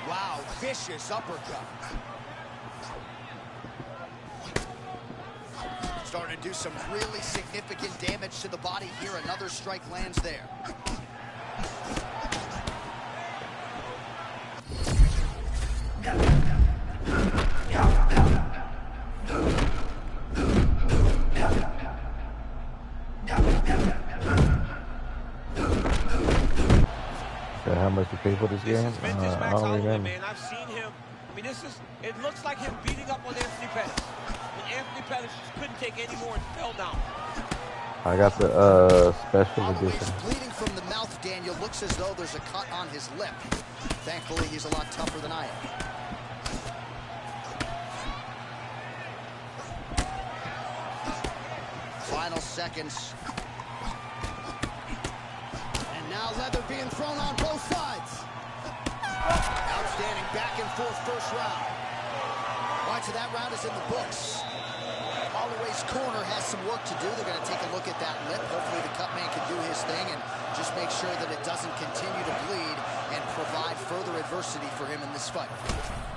Wow, vicious uppercut. Starting to do some really significant damage to the body here. Another strike lands there. How much you pay for this game? This is vintage I Max don't Holloway, remember. man. I've seen him. I mean, it looks like him beating up on Anthony Pettis. And Anthony Pettis just couldn't take any more and fell down. I got the special Holloway's edition. bleeding from the mouth, Daniel. Looks as though there's a cut on his lip. Thankfully, he's a lot tougher than I am. Final seconds. And now leather being thrown on both sides. Outstanding back and forth first round. All right, so that round is in the books. Holloway's corner has some work to do. They're going to take a look at that lip. Hopefully the cut man can do his thing and just make sure that it doesn't continue to bleed and provide further adversity for him in this fight.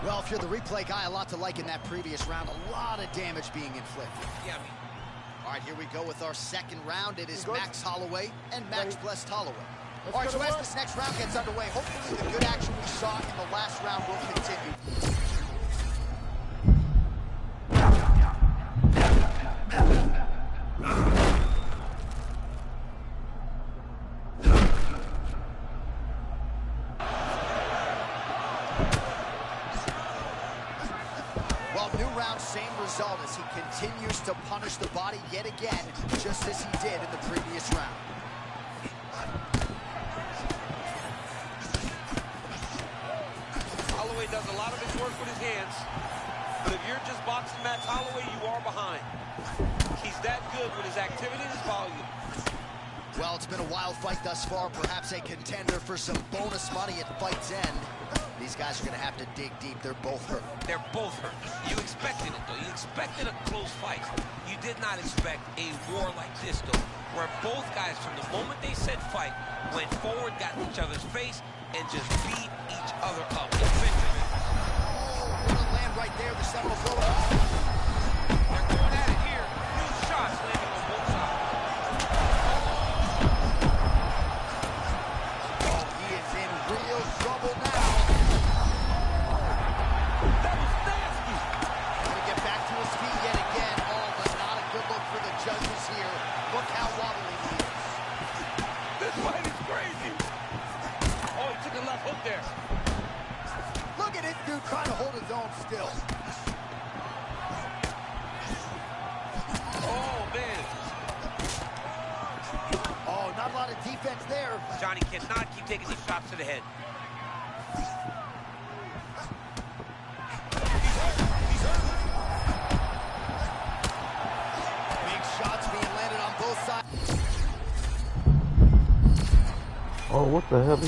Well, if you're the replay guy, a lot to like in that previous round. A lot of damage being inflicted. Yeah, I mean, all right, here we go with our second round. It is Good. Max Holloway and Max Blessed Holloway. Let's All right, go so to as work. this next round gets underway, hopefully the good action we saw in the last round will continue. Well, new round, same result as he continues to punish the body yet again, just as he did in the previous round. Holloway does a lot of his work with his hands. But if you're just boxing Max Holloway, you are behind. He's that good with his activity and his volume. Well, it's been a wild fight thus far, perhaps a contender for some bonus money at fight's end. These guys are going to have to dig deep. They're both hurt. They're both hurt. You expected it, though. You expected a close fight. You did not expect a war like this, though, where both guys, from the moment they said fight, went forward, got in each other's face, and just beat each other up. Oh, what a land right there, the Seminoles blow it up. They're going at it here. Huge shots landing on both sides. Oh, he is in real trouble now. That was nasty. Going to get back to his feet yet again. Oh, but not a good look for the judges here. Look how still. Oh, man. Oh, not a lot of defense there. Johnny cannot keep taking these shots to the head. Big shots being landed on both sides. Oh, what the hell?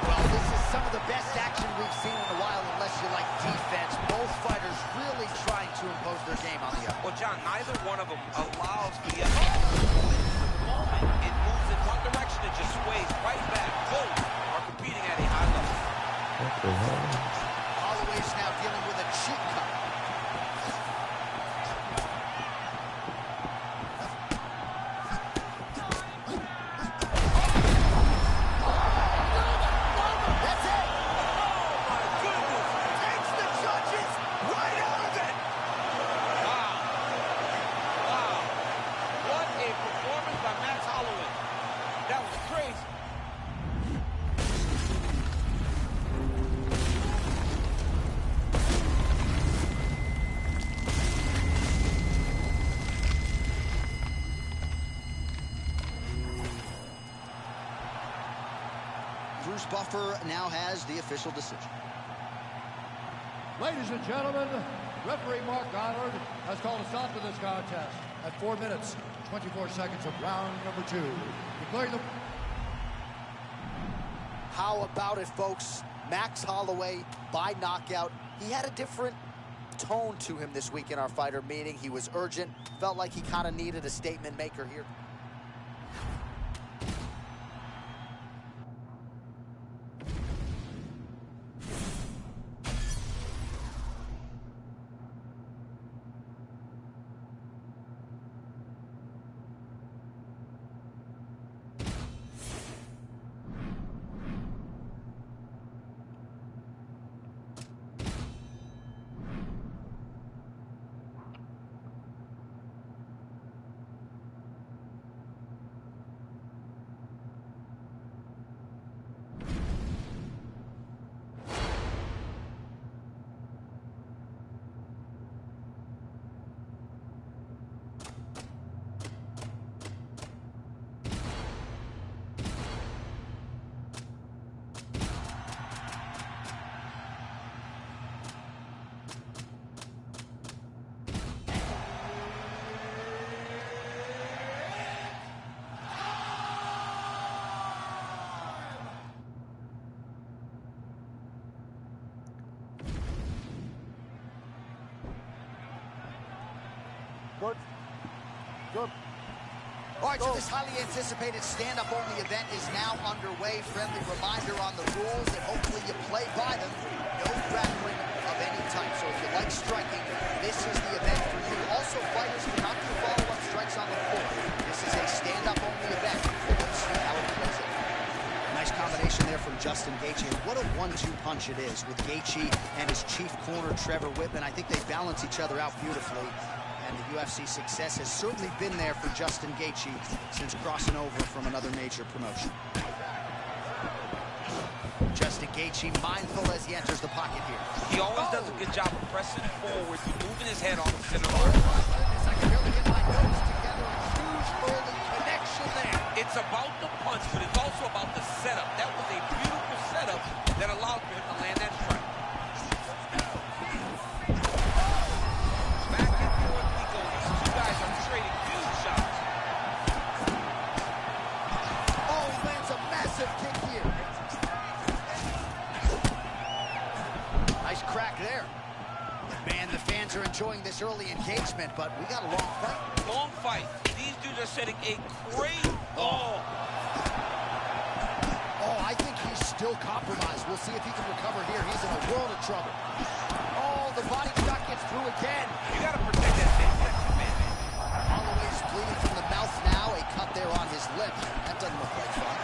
Well, this is some of the best action we've seen in a while, unless you like defense. Both fighters really trying to impose their game on the other. Well, John, neither one of them allows for the other. The moment it moves in one direction, it just sways right back. Both are competing at a high level. What the hell? Holloway's now dealing with a cheek cut. That's it! Oh, my goodness. Takes the judges right out of it! Wow. Wow. What a performance by Max Holloway. That was crazy. Bruce Buffer now has the official decision. Ladies and gentlemen, referee Mark Goddard has called a stop to this contest at 4 minutes, 24 seconds of round number 2. Declaring the... How about it, folks? Max Holloway by knockout. He had a different tone to him this week in our fighter meeting. He was urgent, felt like he kind of needed a statement maker here. Good. Good. All right, so this highly anticipated stand-up-only event is now underway. Friendly reminder on the rules, and hopefully you play by them. No grappling of any type. So if you like striking, this is the event for you. Also, fighters cannot do follow-up strikes on the floor. This is a stand-up-only event. Let's see how it plays out. Nice combination there from Justin Gaethje. And what a 1-2 punch it is with Gaethje and his chief corner, Trevor Whitman. I think they balance each other out beautifully. And the UFC success has certainly been there for Justin Gaethje since crossing over from another major promotion. Justin Gaethje mindful as he enters the pocket here. He always does a good job of pressing forward, moving his head off the center line. I can barely get my notes together. A huge early connection there. It's about the punch, but it's also about the setup. That was a beautiful setup that allowed for him to land that strike. Back and forth he goes. These two guys are trading huge shots. Oh, he lands a massive kick here. Nice crack there. Man, the fans are enjoying this early engagement, but we got a long fight. Long fight. These dudes are setting a great ball. Oh, I think he's still compromised. We'll see if he can recover here. He's in a world of trouble. Oh, the body shot gets through again. You got to protect that midsection, man. Holloway's bleeding from the mouth now. A cut there on his lip. That doesn't look like fun.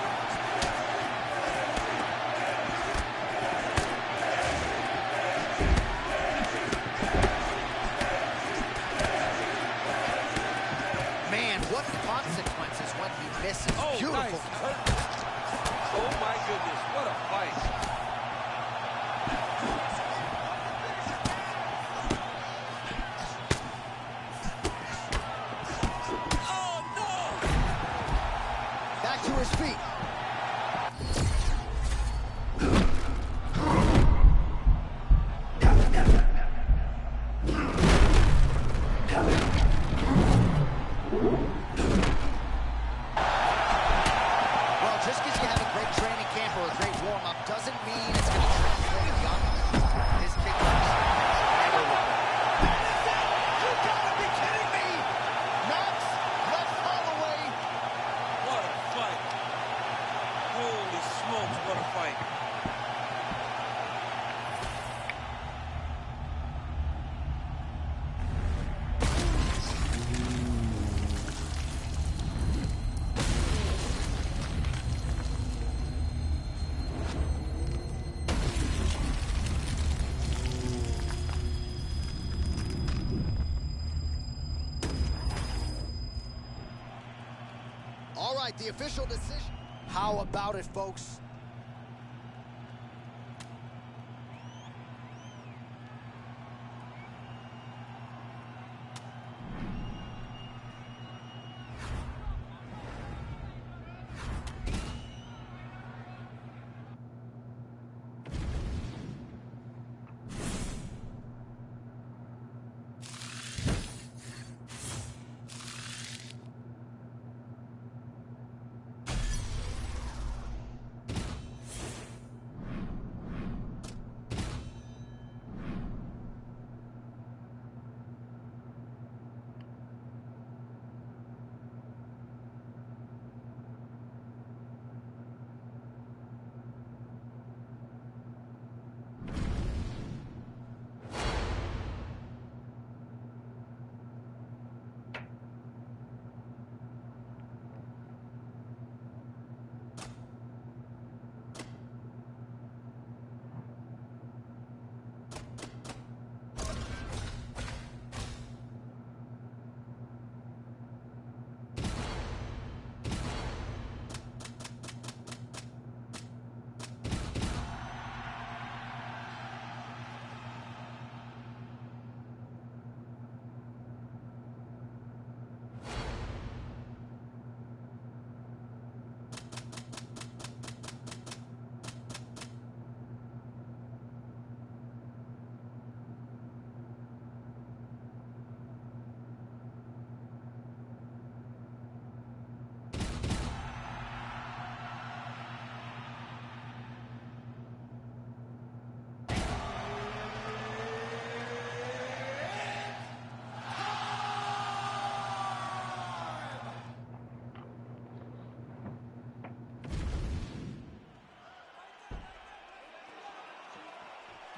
smokes, what a fight. All right, the official decision. How about it, folks?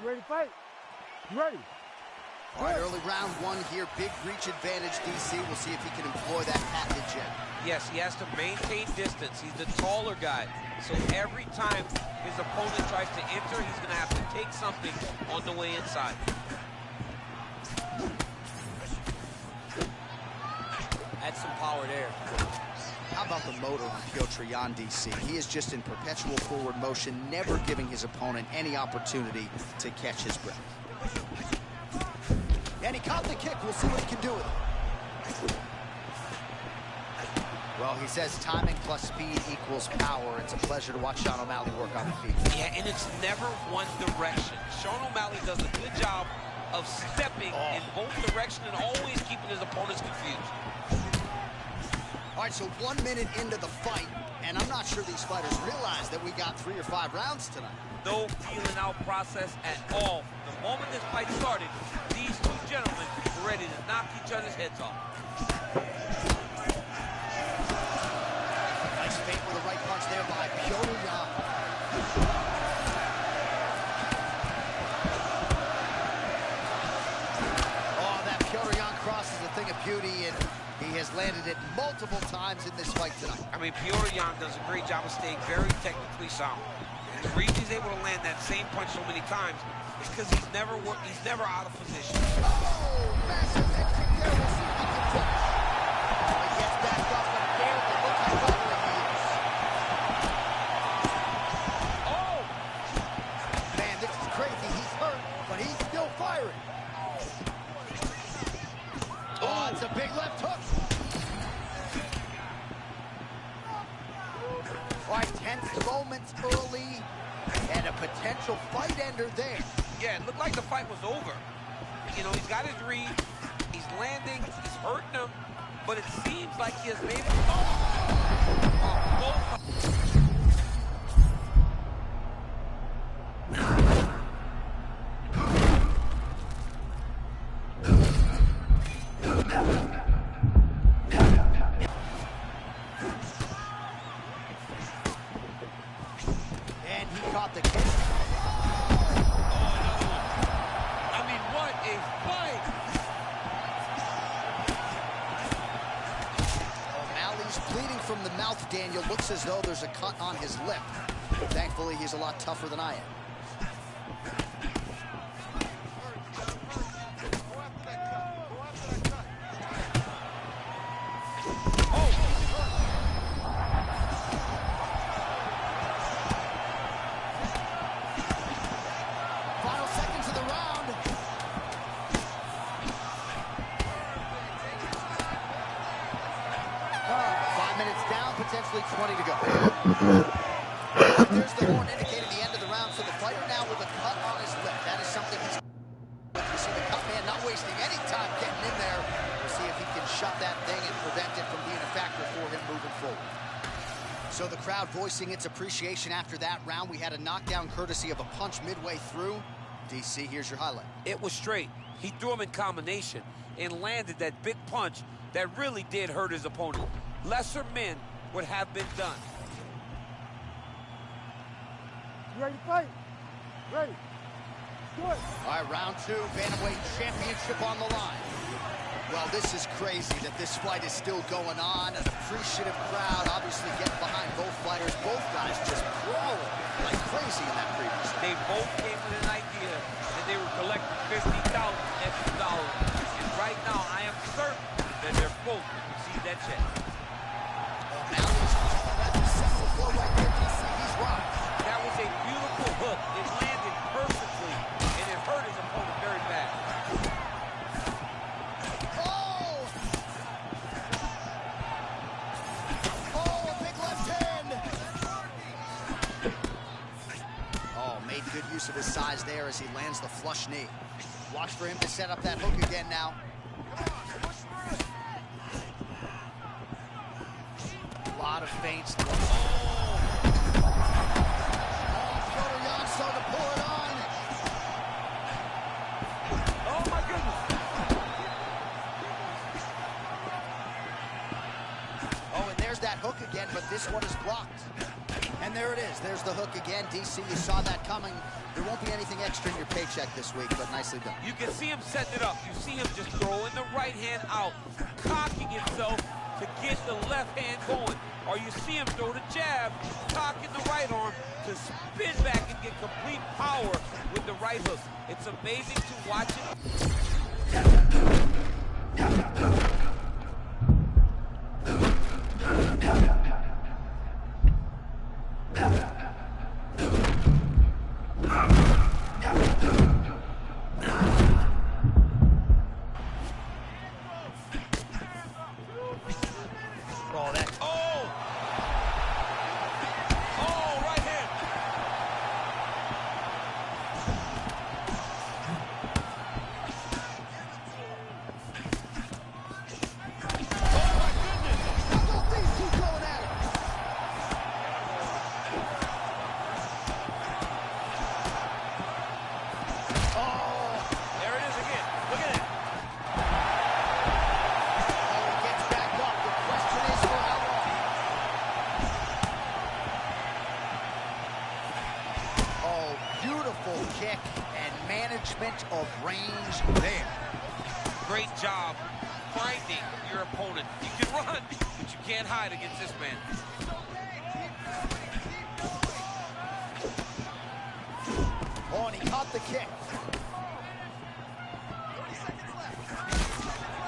You ready to fight? You ready? All right, early round one here. Big reach advantage, DC. We'll see if he can employ that patented jet. Yes, he has to maintain distance. He's the taller guy. So every time his opponent tries to enter, he's going to have to take something on the way inside. Add some power there. How about the motor on Piotr Jan, DC? He is just in perpetual forward motion, never giving his opponent any opportunity to catch his breath. And he caught the kick. We'll see what he can do with it. Well, he says timing plus speed equals power. It's a pleasure to watch Sean O'Malley work on the feet. Yeah, and it's never one direction. Sean O'Malley does a good job of stepping in both directions and always keeping his opponents confused. All right, so 1 minute into the fight, and I'm not sure these fighters realize that we got 3 or 5 rounds tonight. No feeling out process at all. From the moment this fight started, these two gentlemen were ready to knock each other's heads off. Nice feint with a right punch there by Piotr Jan. Oh, that Piotr Jan cross is a thing of beauty, and he has landed it multiple times in this fight tonight. I mean, Piotr Jan does a great job of staying very technically sound. And the reason he's able to land that same punch so many times is because he's never out of position. Oh, massive head kick there. We'll see if he can touch. He gets back up, but barely. Look how bothering he is. Oh! Man, this is crazy. He's hurt, but he's still firing. Oh, it's a big left hook. All right, tense moments early, and a potential fight ender there. Yeah, it looked like the fight was over. You know, he's got his read, he's landing, he's hurting him, but it seems like he has made it. caught the kick. I mean, what a fight! O'Malley's bleeding from the mouth, Daniel. Looks as though there's a cut on his lip. Thankfully, he's a lot tougher than I am. Final seconds of the round. Down, potentially 20 to go. There's the horn indicating the end of the round, so the fighter now with a cut on his lip. That is something he's... You see the cut man not wasting any time getting in there. We'll see if he can shut that thing and prevent it from being a factor for him moving forward. So the crowd voicing its appreciation after that round. We had a knockdown courtesy of a punch midway through. DC, here's your highlight. It was straight. He threw him in combination and landed that big punch that really did hurt his opponent. Lesser men would have been done. You ready to fight? Ready. Good. All right, round two, bantamweight championship on the line. Well, this is crazy that this fight is still going on. An appreciative crowd, obviously getting behind both fighters. Both guys just brawling like crazy in that previous round. They both came with an idea that they were collecting $50,000 extra dollars. And right now, I am certain that they're both going to receive that check. O'Malley's that's a second blow right there, DC. He's rocked. That was a beautiful hook. It landed perfectly, and it hurt his opponent very bad. Oh, a big left hand. Oh, made good use of his size there as he lands the flush knee. Watch for him to set up that hook again now. A lot of feints. Oh, Piotr Jan starting to pull it on. Oh, my goodness. Oh, and there's that hook again, but this one is blocked. And there it is. There's the hook again. DC, you saw that coming. There won't be anything extra in your paycheck this week, but nicely done. You can see him setting it up. You see him just throwing the right hand out, cocking himself to get the left hand going. Or you see him throw the jab, cocking the right arm to spin back and get complete power with the right hook. It's amazing to watch it. Kick and management of range there. Great job finding your opponent. You can run, but you can't hide against this man. Oh, and he caught the kick.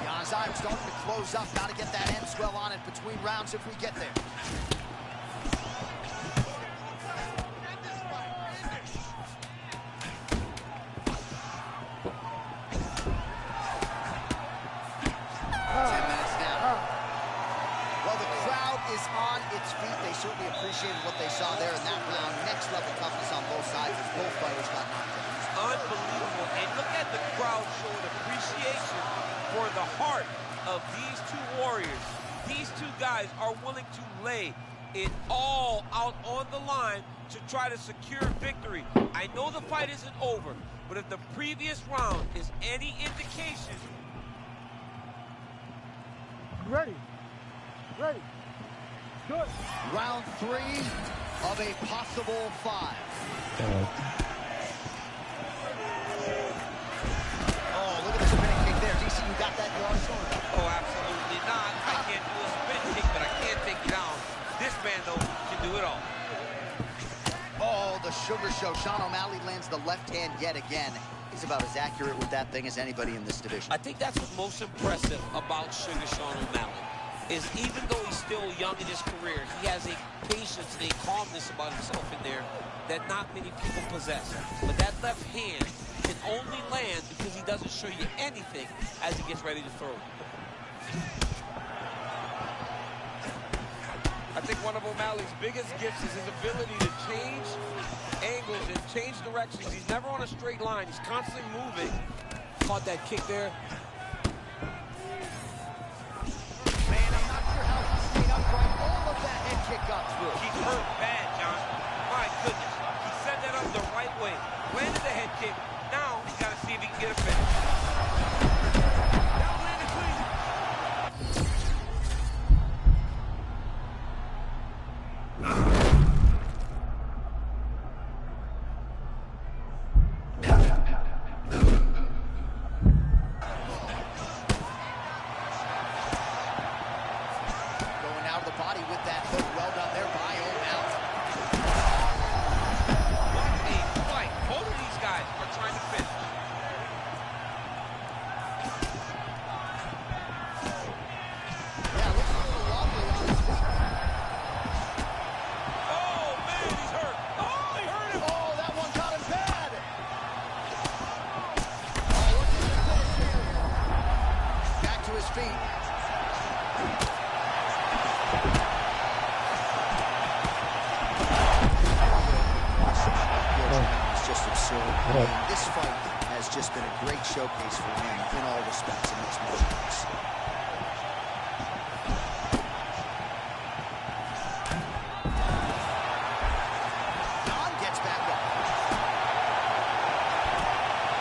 Jan's eye starting to close up. Got to get that end swell on it between rounds if we get there. Certainly appreciated what they saw there in that round. Next level toughness on both sides as both fighters got knocked out. Unbelievable. And look at the crowd showing appreciation for the heart of these two warriors. These two guys are willing to lay it all out on the line to try to secure victory. I know the fight isn't over, but if the previous round is any indication... Ready. Ready. Good. Round 3 of a possible 5. Oh, look at the spinning kick there. DC, you got that in your arsenal? Oh, absolutely not. I can't do a spin kick, but I can't take you down. This man, though, can do it all. Oh, the Sugar Show. Sean O'Malley lands the left hand yet again. He's about as accurate with that thing as anybody in this division. I think that's what's most impressive about Sugar Sean O'Malley, is even though he's still young in his career, he has a patience and a calmness about himself in there that not many people possess. But that left hand can only land because he doesn't show you anything as he gets ready to throw it. I think one of O'Malley's biggest gifts is his ability to change angles and change directions. He's never on a straight line. He's constantly moving. Caught that kick there. Man, I'm not sure how he stayed upright. All of that head kick got through. He's hurt bad, John. My goodness. He set that up the right way. Landed the head kick. Now he's got to see if he can get a finish. That landed clean. Going out of the body with that hook. Well done there by O'Malley. What a fight. Both of these guys are trying to finish. Yeah, looks a little wobbly on his feet. Oh, man, he's hurt. Oh, he hurt him. Oh, that one got him bad. Oh, look at the finish here. Back to his feet. It's just absurd. I mean, this fight has just been a great showcase for him in all respects in mixed martial arts. Don gets back up.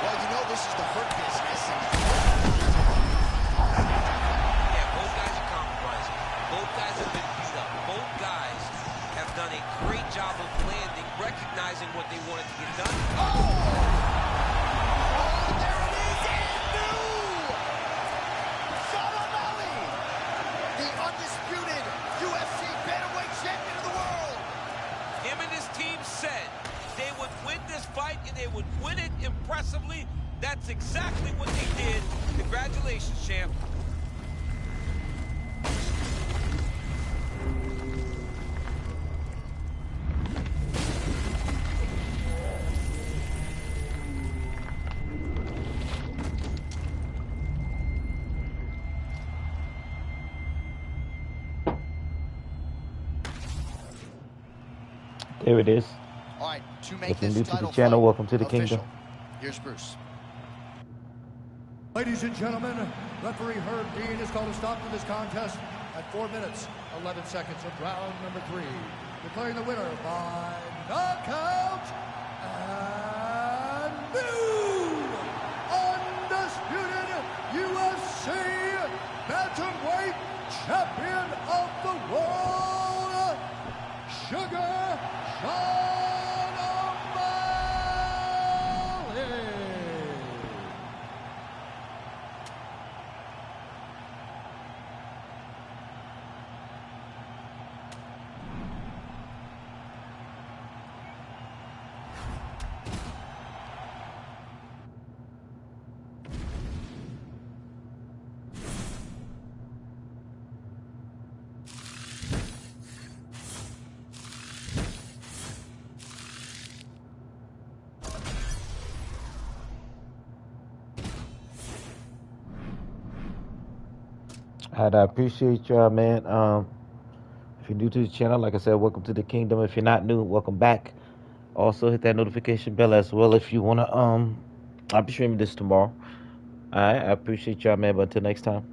Well, you know this is the hurt business. Yeah, both guys are compromising. Both guys have been beat up. Both guys have done a great job of landing, recognizing what they wanted to get done. Oh, there it is, and new! Sean O'Malley, the undisputed UFC bantamweight champion of the world. Him and his team said they would win this fight and they would win it impressively. That's exactly what they did. Congratulations, champ. There it is. All right, to make If you're this new to the title channel, fight welcome to the official, kingdom. here's Bruce. Ladies and gentlemen, referee Herb Dean has called a stop to this contest at 4 minutes, 11 seconds of round number 3. Declaring the winner by knockout and new undisputed UFC bantamweight champion of the world, Sugar Sean O'Malley. I appreciate y'all, man. If you're new to the channel, like I said, welcome to the kingdom. If you're not new, welcome back. Also, hit that notification bell as well if you wanna. I'll be streaming this tomorrow. All right, I appreciate y'all, man. But until next time.